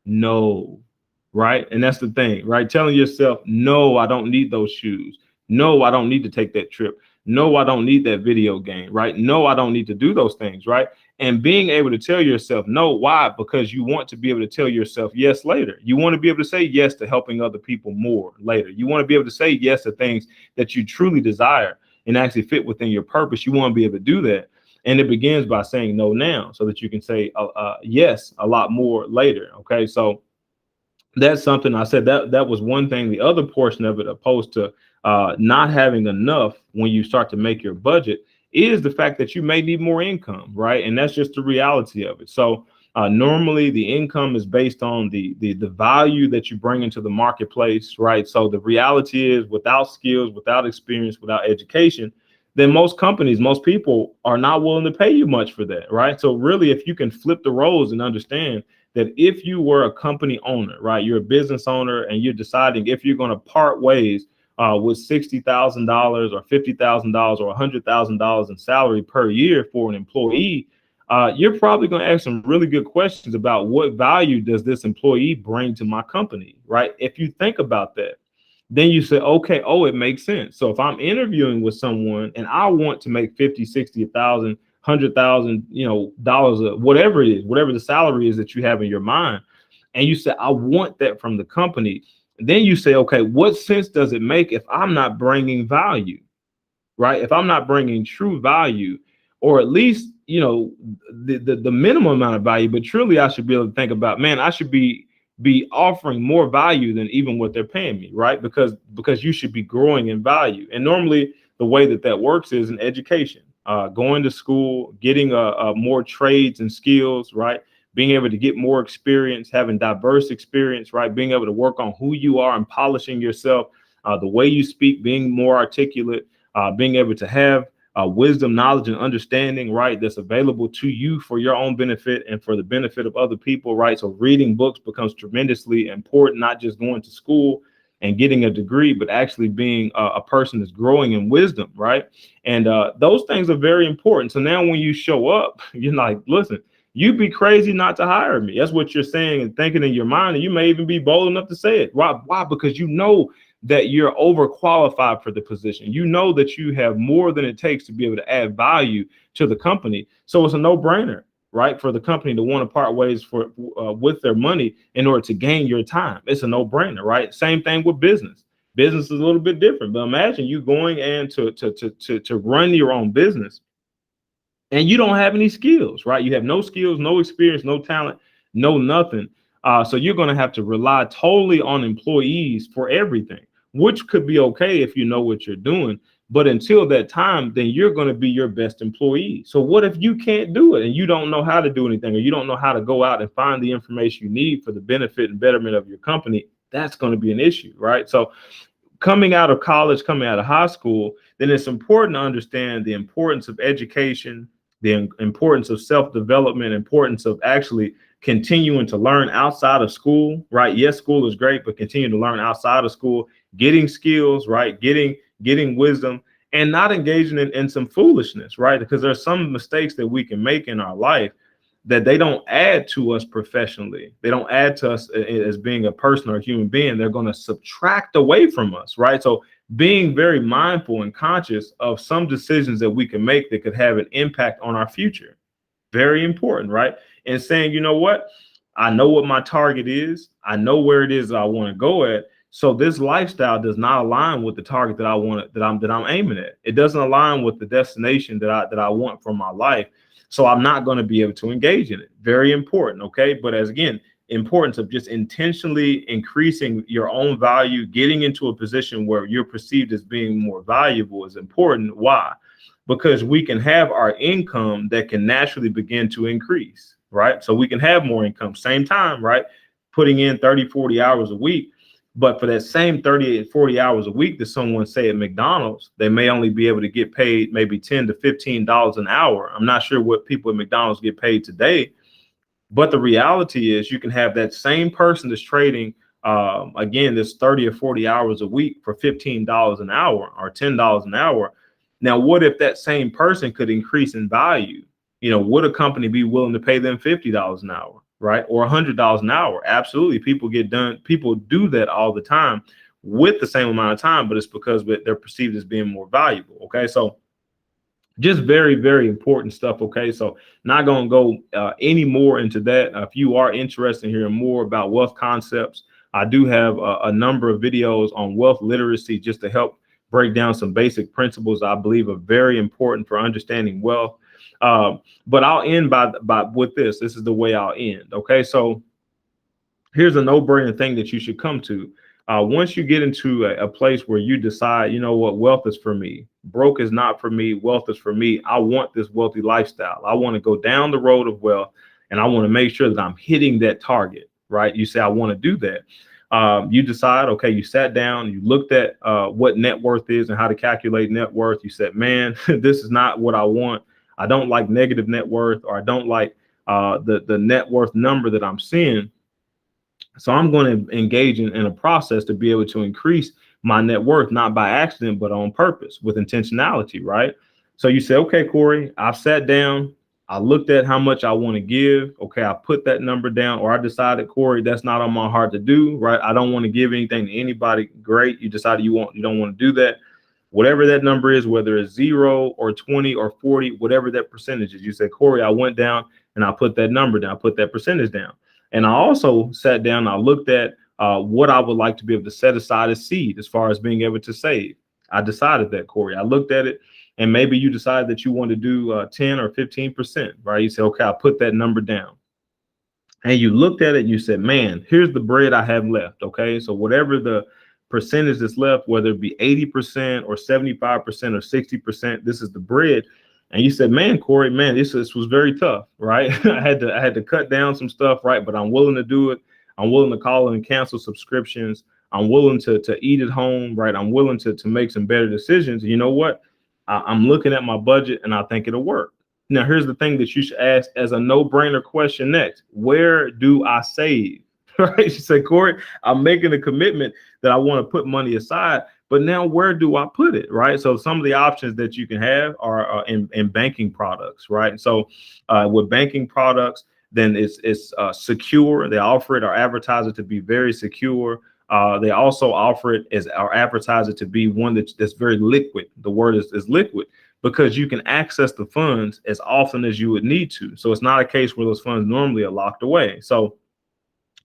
no, right? And that's the thing, right? Telling yourself, no, I don't need those shoes. No, I don't need to take that trip. No, I don't need that video game, right? No, I don't need to do those things, right? And being able to tell yourself no. Why? Because you want to be able to tell yourself yes later. You want to be able to say yes to helping other people more later. You want to be able to say yes to things that you truly desire and actually fit within your purpose. You want to be able to do that. And it begins by saying no now so that you can say yes a lot more later. Okay. So that's something I said that was one thing. The other portion of it, opposed to not having enough when you start to make your budget, is the fact that you may need more income, right? And that's just the reality of it. So normally the income is based on the value that you bring into the marketplace, right? So the reality is, without skills, without experience, without education, then most companies, most people are not willing to pay you much for that, right? So really, if you can flip the roles and understand that if you were a company owner, right, you're a business owner and you're deciding if you're going to part ways with $60,000 or $50,000 or $100,000 in salary per year for an employee, you're probably going to ask some really good questions about what value does this employee bring to my company, right? If you think about that, then you say, okay, oh, it makes sense. So if I'm interviewing with someone and I want to make 50, 60, 1,000, 100,000, dollars, whatever it is, whatever the salary is that you have in your mind, and you say, I want that from the company, then you say, okay, what sense does it make if I'm not bringing value, right? If I'm not bringing true value, or at least, the minimum amount of value, but truly I should be able to think about, man, I should be offering more value than even what they're paying me, right? Because you should be growing in value. And normally the way that works is in education, going to school, getting more trades and skills, right? Being able to get more experience, having diverse experience, right? Being able to work on who you are and polishing yourself, the way you speak, being more articulate, being able to have wisdom, knowledge, and understanding, right, that's available to you for your own benefit and for the benefit of other people, right? So reading books becomes tremendously important, not just going to school and getting a degree, but actually being a person that's growing in wisdom, right? And those things are very important. So now when you show up, you're like, listen, you'd be crazy not to hire me. That's what you're saying and thinking in your mind. And you may even be bold enough to say it. Why? Because you know that you're overqualified for the position. You know that you have more than it takes to be able to add value to the company. So it's a no-brainer, right, for the company to want to part ways with their money in order to gain your time. It's a no-brainer, right? Same thing with business. Business is a little bit different, but imagine you going in to run your own business and you don't have any skills, right? You have no skills, no experience, no talent, no nothing. So you're going to have to rely totally on employees for everything, which could be okay if you know what you're doing. But until that time, then you're going to be your best employee. So what if you can't do it and you don't know how to do anything, or you don't know how to go out and find the information you need for the benefit and betterment of your company? That's going to be an issue, right? So coming out of college, coming out of high school, then it's important to understand the importance of education, the importance of self-development, importance of actually continuing to learn outside of school, right? Yes, school is great, but continue to learn outside of school, getting skills, right? Getting wisdom, and not engaging in some foolishness, right? Because there's some mistakes that we can make in our life that they don't add to us professionally. They don't add to us as being a person or a human being. They're going to subtract away from us, right? So being very mindful and conscious of some decisions that we can make that could have an impact on our future. Very important, right? And saying, you know what? I know what my target is. I know where it is that I want to go at. So this lifestyle does not align with the target that I want, that I'm aiming at. It doesn't align with the destination that I want for my life. So I'm not going to be able to engage in it. Very important. Okay. But as again, importance of just intentionally increasing your own value, getting into a position where you're perceived as being more valuable is important. Why? Because we can have our income that can naturally begin to increase, right? So we can have more income, same time, right? Putting in 30, 40 hours a week. But for that same 30 to 40 hours a week that someone say at McDonald's, they may only be able to get paid maybe $10 to $15 an hour. I'm not sure what people at McDonald's get paid today, but the reality is you can have that same person that's trading, again, this 30 or 40 hours a week for $15 an hour or $10 an hour. Now, what if that same person could increase in value? Would a company be willing to pay them $50 an hour, right? Or $100 an hour? Absolutely. People do that all the time, with the same amount of time, but it's because they're perceived as being more valuable. Okay, so just very, very important stuff. Okay, so not going to go any more into that. If you are interested in hearing more about wealth concepts, I do have a number of videos on wealth literacy just to help break down some basic principles I believe are very important for understanding wealth. But I'll end by with this. This is the way I'll end. Okay, so here's a no-brainer thing that you should come to. Once you get into a place where you decide, you know what, wealth is for me, broke is not for me, wealth is for me. I want this wealthy lifestyle. I want to go down the road of wealth, and I want to make sure that I'm hitting that target, right? You say, I want to do that. You decide, okay, you sat down, you looked at what net worth is and how to calculate net worth. You said, man, this is not what I want. I don't like negative net worth, or I don't like the net worth number that I'm seeing. So I'm going to engage in a process to be able to increase my net worth, not by accident, but on purpose with intentionality, right? So you say, okay, Corey, I've sat down, I looked at how much I want to give. Okay, I put that number down, or I decided, Corey, that's not on my heart to do, right? I don't want to give anything to anybody. Great. You decided you don't want to do that. Whatever that number is, whether it's 0 or 20 or 40, whatever that percentage is, you say, Corey, I went down and I put that number down, I put that percentage down. And I also sat down and I looked at what I would like to be able to set aside as seed as far as being able to save. I decided that, Corey. I looked at it, and maybe you decided that you want to do 10 or 15%, right? You say, okay, I put that number down. And you looked at it and you said, man, here's the bread I have left. Okay, so whatever the percentage that's left, whether it be 80% or 75% or 60%, this is the bread. And you said, man, Corey, man, this was very tough, right? I had to cut down some stuff, right? But I'm willing to do it. I'm willing to call and cancel subscriptions. I'm willing to eat at home, right? I'm willing to make some better decisions. You know what? I'm looking at my budget and I think it'll work. Now, here's the thing that you should ask as a no-brainer question next. Where do I save? Right? You say, Corey, I'm making a commitment that I want to put money aside, but now where do I put it? Right. So some of the options that you can have are in banking products. Right. So with banking products, then it's secure. They offer it or advertise it to be very secure. They also offer it as or advertise it to be one that's very liquid. The word is liquid, because you can access the funds as often as you would need to. So it's not a case where those funds normally are locked away. So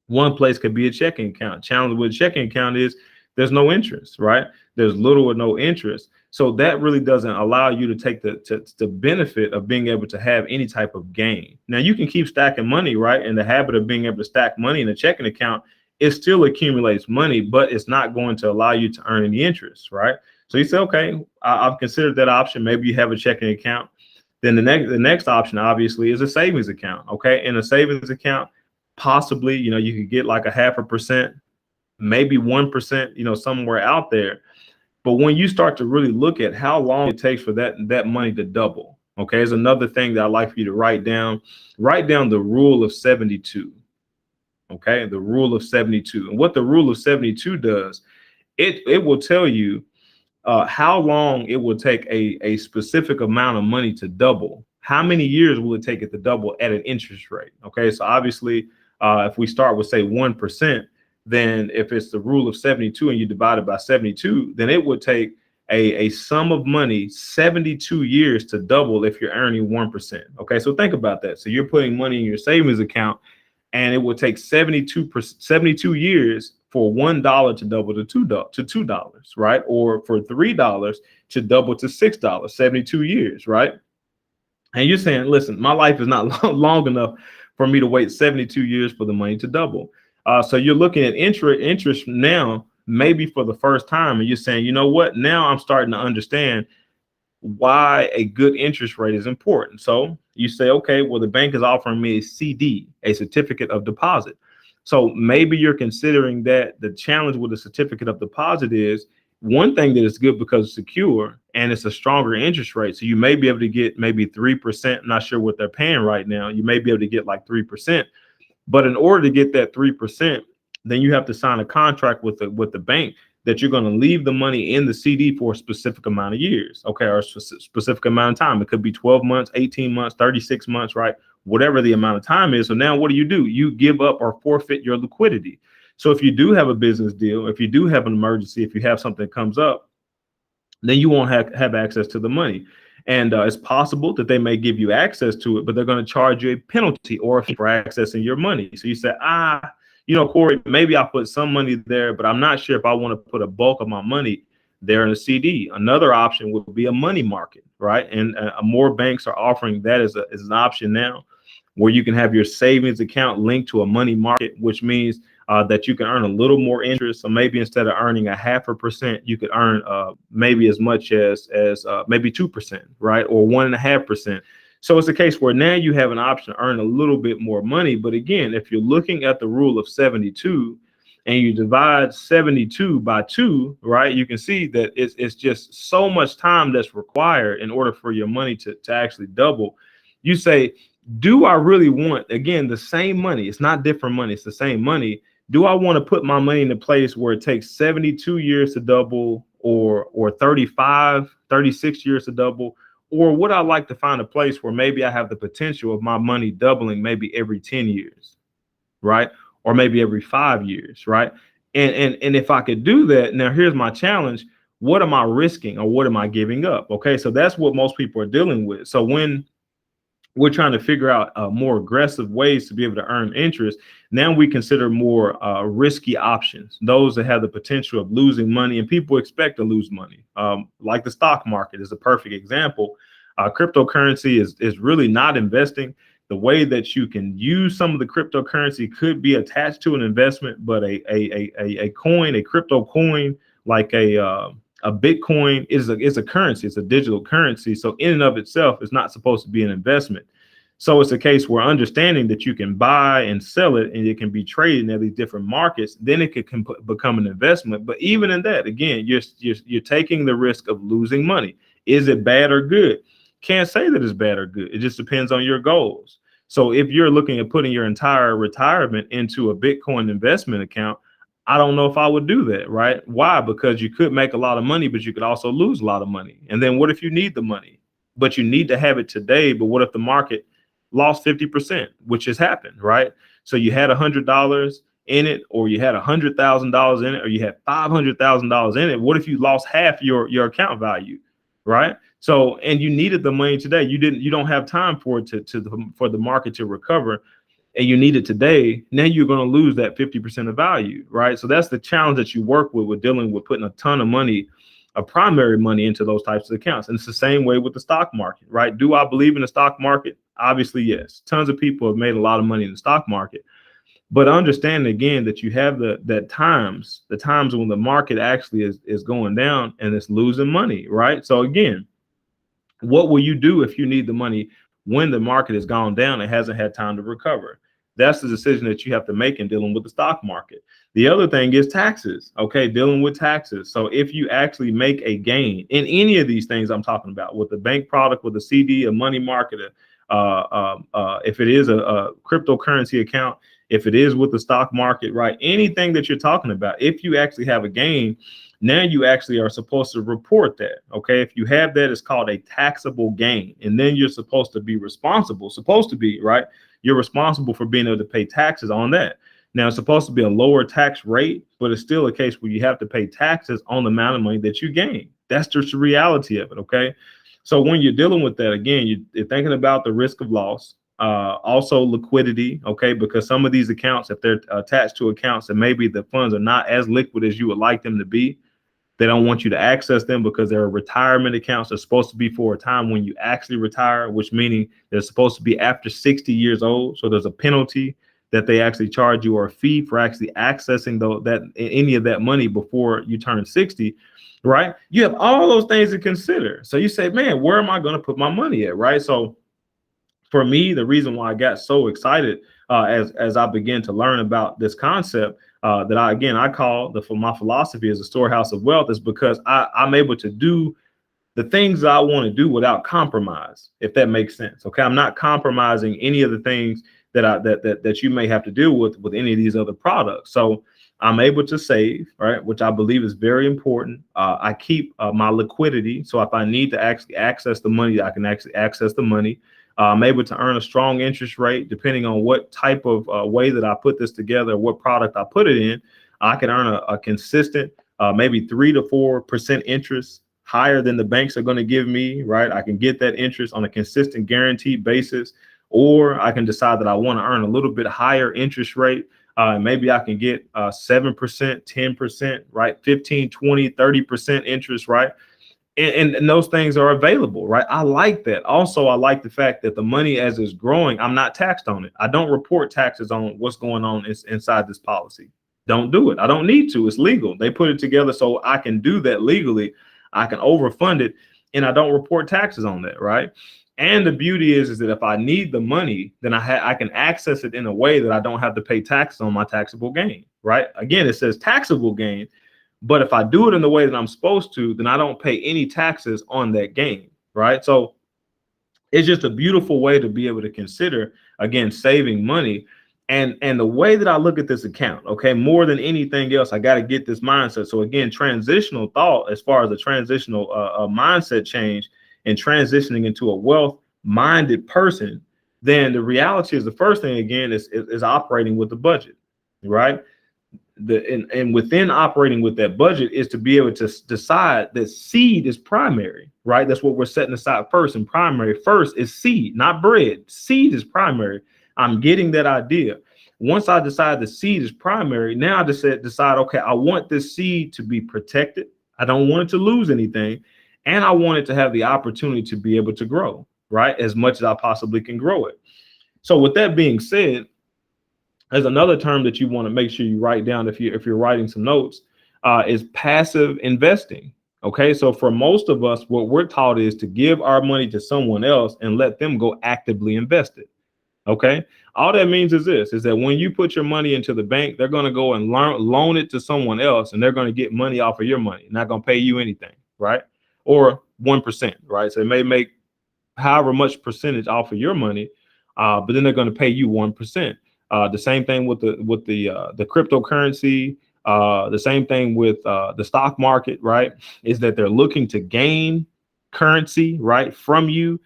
one place could be a checking account. Challenge with a checking account is there's no interest, right? There's little or no interest. So that really doesn't allow you to take the benefit of being able to have any type of gain. Now you can keep stacking money, right? And the habit of being able to stack money in a checking account, it still accumulates money, but it's not going to allow you to earn any interest, right? So you say, okay, I've considered that option. Maybe you have a checking account. Then the next option obviously is a savings account. Okay. In a savings account, possibly, you could get like a 0.5%, maybe 1%, somewhere out there. But when you start to really look at how long it takes for that money to double, okay, is another thing that I'd like for you to write down. Write down the rule of 72. Okay, the rule of 72. And what the rule of 72 does, it will tell you how long it will take a specific amount of money to double. How many years will it take it to double at an interest rate? Okay, so obviously, if we start with say 1%, then if it's the rule of 72 and you divide it by 72, then it would take a sum of money 72 years to double if you're earning 1%. Okay, so think about that. So you're putting money in your savings account, and it would take 72 years for $1 to double to $2, right? Or for $3 to double to $6, 72 years, right? And you're saying, listen, my life is not long enough for me to wait 72 years for the money to double. So you're looking at interest now, maybe for the first time, and you're saying, you know what? Now I'm starting to understand why a good interest rate is important. So you say, okay, well, the bank is offering me a CD, a certificate of deposit. So maybe you're considering that. The challenge with a certificate of deposit is one thing that is good because it's secure and it's a stronger interest rate. So you may be able to get maybe 3%. I'm not sure what they're paying right now. You may be able to get like 3%. But in order to get that 3%, then you have to sign a contract with the bank that you're going to leave the money in the CD for a specific amount of years, okay, or a specific amount of time. It could be 12 months, 18 months, 36 months, right? Whatever the amount of time is. So now what do? You give up or forfeit your liquidity. So if you do have a business deal, if you do have an emergency, if you have something that comes up, then you won't have access to the money. And it's possible that they may give you access to it, but they're going to charge you a penalty or a fee for accessing your money. So you say, Corey, maybe I'll put some money there, but I'm not sure if I want to put a bulk of my money there in a CD. Another option would be a money market, right? And more banks are offering that as an option now, where you can have your savings account linked to a money market, which means that you can earn a little more interest. So maybe instead of earning 0.5%, you could earn maybe as much as maybe 2%, right? Or 1.5%. So it's a case where now you have an option to earn a little bit more money. But again, if you're looking at the rule of 72 and you divide 72 by 2, right, you can see that it's just so much time that's required in order for your money to actually double. You say, do I really want, again, the same money? It's not different money. It's the same money. Do I want to put my money in a place where it takes 72 years to double, or 35, 36 years to double? Or would I like to find a place where maybe I have the potential of my money doubling maybe every 10 years, right? Or maybe every 5 years, right? And if I could do that, now here's my challenge. What am I risking, or what am I giving up? Okay, so that's what most people are dealing with. So when we're trying to figure out more aggressive ways to be able to earn interest, now we consider more risky options, those that have the potential of losing money, and people expect to lose money. Like the stock market is a perfect example. Cryptocurrency is really not investing. The way that you can use some of the cryptocurrency could be attached to an investment, but a coin, a crypto coin, like a Bitcoin is a currency. It's a digital currency. So in and of itself, it's not supposed to be an investment. So it's a case where understanding that you can buy and sell it, and it can be traded in these different markets, then it can become an investment. But even in that, again, you're taking the risk of losing money. Is it bad or good? Can't say that it's bad or good. It just depends on your goals. So if you're looking at putting your entire retirement into a Bitcoin investment account, I don't know if I would do that, right? Why? Because you could make a lot of money, but you could also lose a lot of money. And then what if you need the money, but you need to have it today? But what if the market lost 50%, which has happened, right? So you had $100 in it, or you had $100,000 in it, or you had $500,000 in it. What if you lost half your account value, right? So, and you needed the money today. You don't have time for it for the market to recover, and you need it today. Now you're going to lose that 50% of value, right? So that's the challenge that you work with dealing with putting a ton of money, a primary money, into those types of accounts. And it's the same way with the stock market, right? Do I believe in the stock market? Obviously, yes. Tons of people have made a lot of money in the stock market. But understand again that you have the times when the market actually is going down and it's losing money, right? So again, what will you do if you need the money when the market has gone down and hasn't had time to recover? That's the decision that you have to make in dealing with the stock market. The other thing is taxes, okay? Dealing with taxes. So if you actually make a gain in any of these things I'm talking about, with the bank product, with a CD, a money market, if it is a cryptocurrency account, if it is with the stock market, right? Anything that you're talking about, if you actually have a gain, now you actually are supposed to report that, okay? If you have that, it's called a taxable gain. And then you're supposed to be right? You're responsible for being able to pay taxes on that. Now, it's supposed to be a lower tax rate, but it's still a case where you have to pay taxes on the amount of money that you gain. That's just the reality of it, okay? So when you're dealing with that, again, you're thinking about the risk of loss, also liquidity, okay? Because some of these accounts, if they're attached to accounts and maybe the funds are not as liquid as you would like them to be, they don't want you to access them because they're retirement accounts. They're supposed to be for a time when you actually retire, which meaning they're supposed to be after 60 years old. So there's a penalty that they actually charge you, or a fee for actually accessing any of that money before you turn 60, right? You have all those things to consider. So you say, man, where am I going to put my money at, right? So for me, the reason why I got so excited as I began to learn about this concept that I call my philosophy is the Storehouse of Wealth, is because I'm able to do the things that I want to do without compromise, if that makes sense. Okay, I'm not compromising any of the things that you may have to deal with any of these other products. So I'm able to save, right, which I believe is very important. I keep my liquidity, so if I need to actually access the money, I can actually access the money. I'm able to earn a strong interest rate depending on what type of way that I put this together, what product I put it in. I can earn a consistent, maybe 3 to 4% interest, higher than the banks are going to give me, right? I can get that interest on a consistent, guaranteed basis, or I can decide that I want to earn a little bit higher interest rate. Maybe I can get 7%, 10%, right? 15, 20, 30% interest, right? And those things are available, right? I like that. Also, I like the fact that the money as it's growing, I'm not taxed on it. I don't report taxes on what's going on inside this policy. Don't do it. I don't need to. It's legal. They put it together so I can do that legally. I can overfund it, and I don't report taxes on that, right? And the beauty is that if I need the money, then I can access it in a way that I don't have to pay taxes on my taxable gain, right? Again, it says taxable gain. But if I do it in the way that I'm supposed to, then I don't pay any taxes on that gain, right? So it's just a beautiful way to be able to consider, again, saving money. And the way that I look at this account, okay, more than anything else, I got to get this mindset. So again, transitional thought, as far as a transitional mindset change and transitioning into a wealth-minded person, then the reality is the first thing, again, is operating with the budget, right? And within operating with that budget is to be able to decide that seed is primary, right? That's what we're setting aside first. And primary first is seed, not bread. Seed is primary. I'm getting that idea. Once I decide the seed is primary, now I decide, okay, I want this seed to be protected. I don't want it to lose anything. And I want it to have the opportunity to be able to grow, right? As much as I possibly can grow it. So with that being said, there's another term that you want to make sure you write down if you're writing some notes, is passive investing. Okay, so for most of us, what we're taught is to give our money to someone else and let them go actively invest it. Okay, all that means is this, is that when you put your money into the bank, they're going to go and loan it to someone else, and they're going to get money off of your money, not going to pay you anything, right? Or 1%, right? So they may make however much percentage off of your money, but then they're going to pay you 1%. The same thing with the cryptocurrency. The same thing with the stock market, right? Is that they're looking to gain currency, right, from you,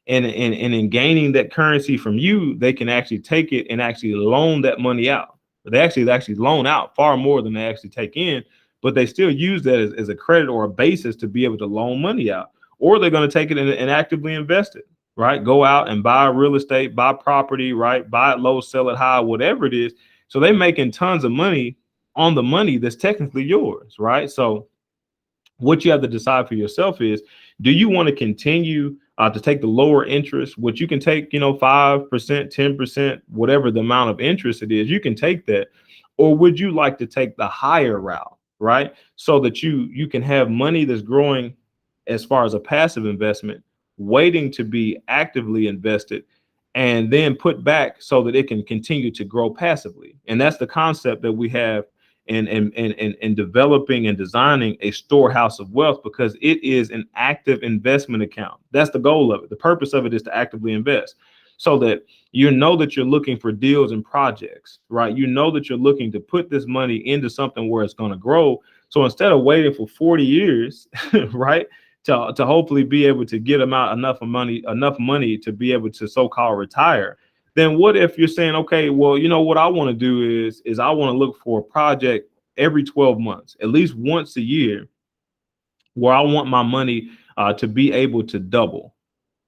and in gaining that currency from you, they can actually take it and actually loan that money out. They actually loan out far more than they actually take in, but they still use that as a credit or a basis to be able to loan money out, or they're going to take it and actively invest it. Right? Go out and buy real estate, buy property, right? Buy it low, sell it high, whatever it is. So they're making tons of money on the money that's technically yours, right? So what you have to decide for yourself is, do you want to continue to take the lower interest, which you can take, 5%, 10%, whatever the amount of interest it is, you can take that. Or would you like to take the higher route, right? So that you can have money that's growing as far as a passive investment, waiting to be actively invested and then put back so that it can continue to grow passively. And that's the concept that we have in developing and designing a storehouse of wealth, because it is an active investment account. That's the goal of it. The purpose of it is to actively invest so that you know that you're looking for deals and projects, right? You know that you're looking to put this money into something where it's going to grow. So instead of waiting for 40 years, right, to hopefully be able to get them out enough money to be able to so-called retire, then what if you're saying, okay, well, what I want to do is I want to look for a project every 12 months, at least once a year, where I want my money to be able to double,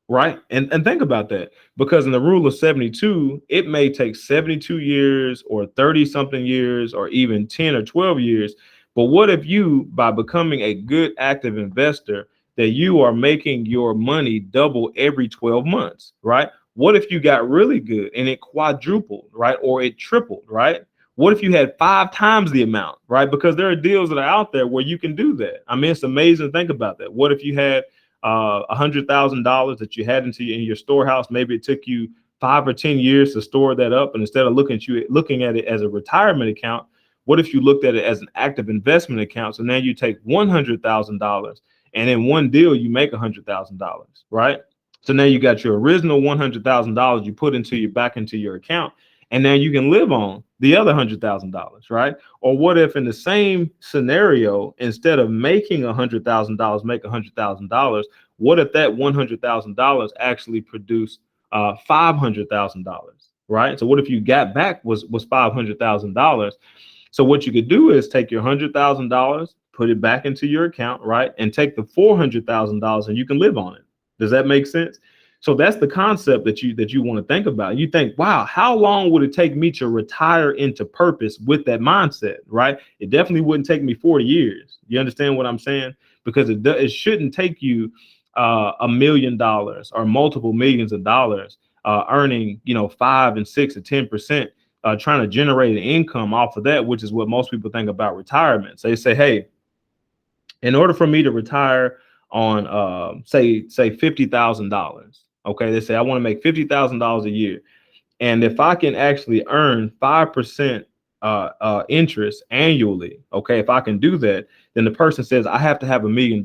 right? And think about that, because in the rule of 72, it may take 72 years or 30 something years or even 10 or 12 years. But what if you, by becoming a good active investor, that you are making your money double every 12 months, right? What if you got really good and it quadrupled, right? Or it tripled, right? What if you had 5 times the amount, right? Because there are deals that are out there where you can do that. I mean, it's amazing to think about that. What if you had $100,000 that you had in your storehouse? Maybe it took you 5 or 10 years to store that up, and instead of looking at it as a retirement account, what if you looked at it as an active investment account? So now you take $100,000, and in one deal you make $100,000, right? So now you got your original $100,000 you put back into your account, and now you can live on the other $100,000, right? Or what if in the same scenario, instead of making $100,000, make $100,000? What if that $100,000 actually produced $500,000, right? So what if you got back was $500,000? So what you could do is take your $100,000, put it back into your account, right? And take the $400,000 and you can live on it. Does that make sense? So that's the concept that you want to think about. You think, wow, how long would it take me to retire into purpose with that mindset, right? It definitely wouldn't take me 40 years. You understand what I'm saying? Because it shouldn't take you $1 million or multiple millions of dollars earning, 5 and 6 or 10%, trying to generate an income off of that, which is what most people think about retirement. So they say, hey, in order for me to retire on say $50,000, okay, they say I want to make $50,000 a year, and if I can actually earn 5% interest annually, okay, if I can do that, then the person says I have to have $1 million.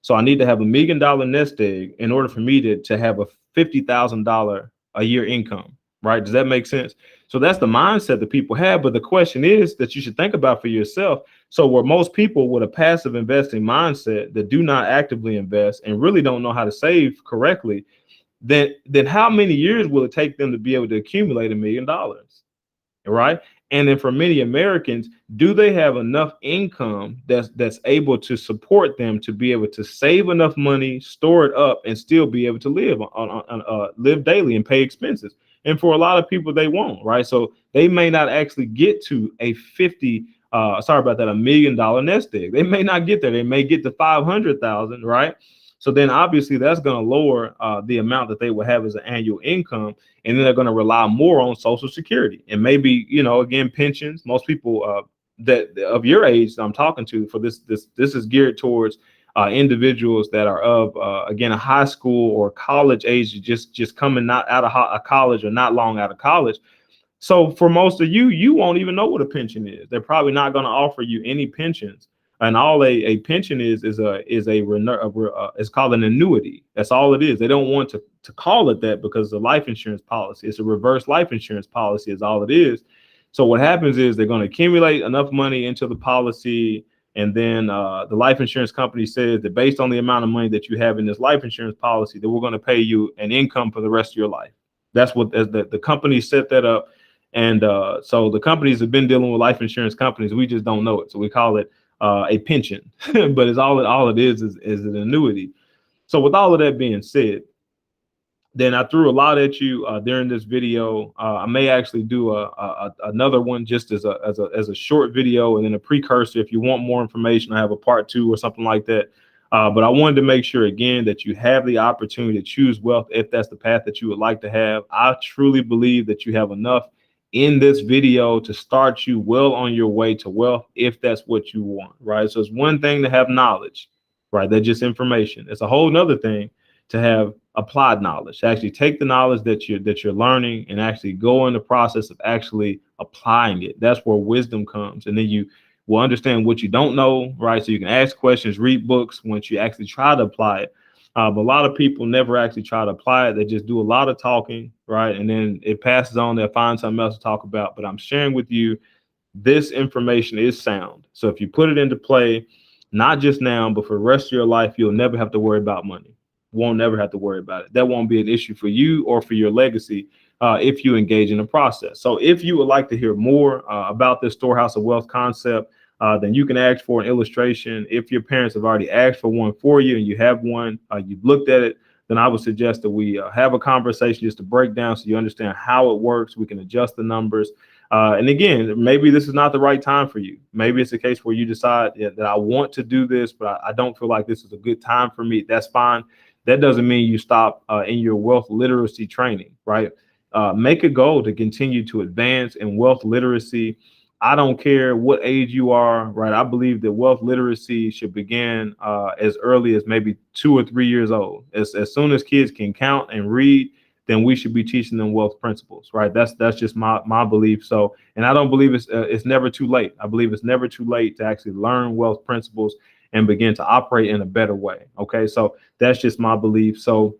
So I need to have $1 million nest egg in order for me to have a $50,000 a year income, right? Does that make sense? So that's the mindset that people have. But the question is that you should think about for yourself. So where most people with a passive investing mindset that do not actively invest and really don't know how to save correctly, then how many years will it take them to be able to accumulate $1 million? Right. And then for many Americans, do they have enough income that's able to support them to be able to save enough money, store it up, and still be able to live daily and pay expenses? And for a lot of people, they won't. Right. So they may not actually get to a $1 million nest egg. They may not get there. They may get to 500,000. Right. So then obviously that's going to lower the amount that they will have as an annual income. And then they're going to rely more on Social Security and maybe, again, pensions. Most people that of your age that I'm talking to for this is geared towards individuals that are of, again, a high school or college age, just coming not out of college or not long out of college. So for most of you won't even know what a pension is. They're probably not going to offer you any pensions. And all a pension is it's called an annuity. That's all it is. They don't want to call it that because it's a life insurance policy. It's a reverse life insurance policy is all it is. So what happens is they're going to accumulate enough money into the policy. And then the life insurance company says that based on the amount of money that you have in this life insurance policy, that we're going to pay you an income for the rest of your life. That's what the company set that up. And so the companies have been dealing with life insurance companies. We just don't know it. So we call it a pension, but it's all it is an annuity. So with all of that being said, then I threw a lot at you during this video. I may actually do another one just as a short video and then a precursor. If you want more information, I have a part 2 or something like that. But I wanted to make sure again that you have the opportunity to choose wealth if that's the path that you would like to have. I truly believe that you have enough in this video to start you well on your way to wealth if that's what you want, right? So it's one thing to have knowledge, right? That's just information. It's a whole nother thing to have applied knowledge, to actually take the knowledge that you're learning and actually go in the process of actually applying it. That's where wisdom comes. And then you will understand what you don't know, right? So you can ask questions, read books once you actually try to apply it. But a lot of people never actually try to apply it. They just do a lot of talking, right? And then it passes on. They'll find something else to talk about. But I'm sharing with you, this information is sound. So if you put it into play, not just now, but for the rest of your life, you'll never have to worry about money. Won't never have to worry about it. That won't be an issue for you or for your legacy if you engage in the process. So if you would like to hear more about this Storehouse of Wealth concept, then you can ask for an illustration. If your parents have already asked for one for you and you have one, you've looked at it, then I would suggest that we have a conversation just to break down so you understand how it works. We can adjust the numbers. And again, maybe this is not the right time for you. Maybe it's a case where you decide that I want to do this, but I don't feel like this is a good time for me. That's fine. That doesn't mean you stop in your wealth literacy training, right? Make a goal to continue to advance in wealth literacy. I don't care what age you are, right? I believe that wealth literacy should begin as early as maybe 2 or 3 years old. As soon as kids can count and read, then we should be teaching them wealth principles, right? That's just my belief. So, and I don't believe it's never too late. I believe it's never too late to actually learn wealth principles and begin to operate in a better way. Okay, so that's just my belief. So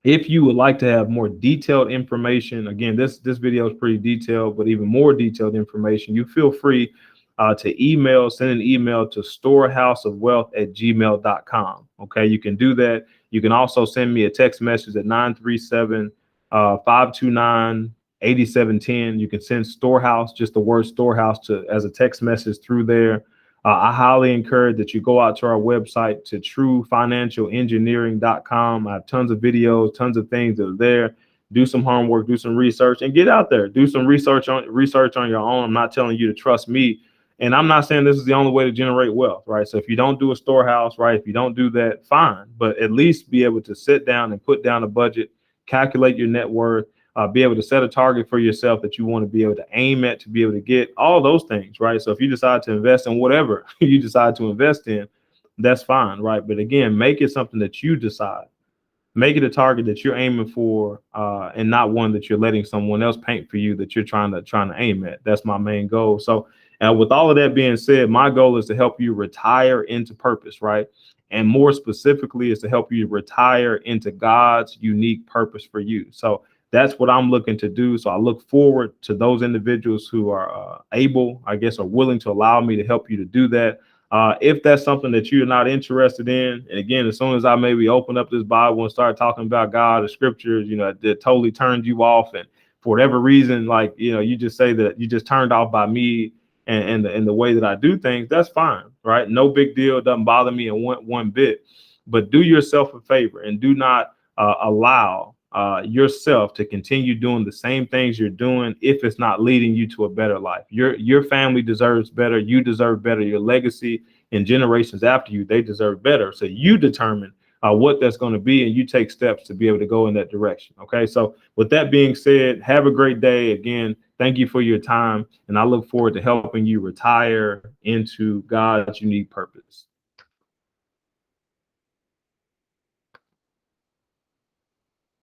if you would like to have more detailed information, again, this video is pretty detailed, but even more detailed information, you feel free to send an email to storehouseofwealth@gmail.com. Okay, you can do that. You can also send me a text message at 937 529-8710. You can send Storehouse, just the word Storehouse, to as a text message through there. I highly encourage that you go out to our website, to truefinancialengineering.com. I have tons of videos, tons of things that are there. Do some homework, do some research, and get out there. Do some research on your own. I'm not telling you to trust me. And I'm not saying this is the only way to generate wealth, right? So if you don't do a Storehouse, right, if you don't do that, fine. But at least be able to sit down and put down a budget, calculate your net worth, be able to set a target for yourself that you want to be able to aim at, to be able to get all those things, right? So if you decide to invest in whatever you decide to invest in, that's fine, right? But again, make it something that you decide. Make it a target that you're aiming for, and not one that you're letting someone else paint for you that you're trying to aim at. That's my main goal. So with all of that being said, my goal is to help you retire into purpose, right? And more specifically is to help you retire into God's unique purpose for you. So that's what I'm looking to do. So I look forward to those individuals who are able, I guess, are willing to allow me to help you to do that. If that's something that you're not interested in, and again, as soon as I maybe open up this Bible and start talking about God or scriptures, that totally turned you off, and for whatever reason, like, you just say that you just turned off by me and the way that I do things, that's fine, right? No big deal. It doesn't bother me in one bit. But do yourself a favor and do not allow yourself to continue doing the same things you're doing if it's not leading you to a better life. Your family deserves better. You deserve better. Your legacy and generations after you, they deserve better. So you determine what that's going to be, and you take steps to be able to go in that direction. Okay. So with that being said, have a great day. Again, thank you for your time, and I look forward to helping you retire into God's unique purpose.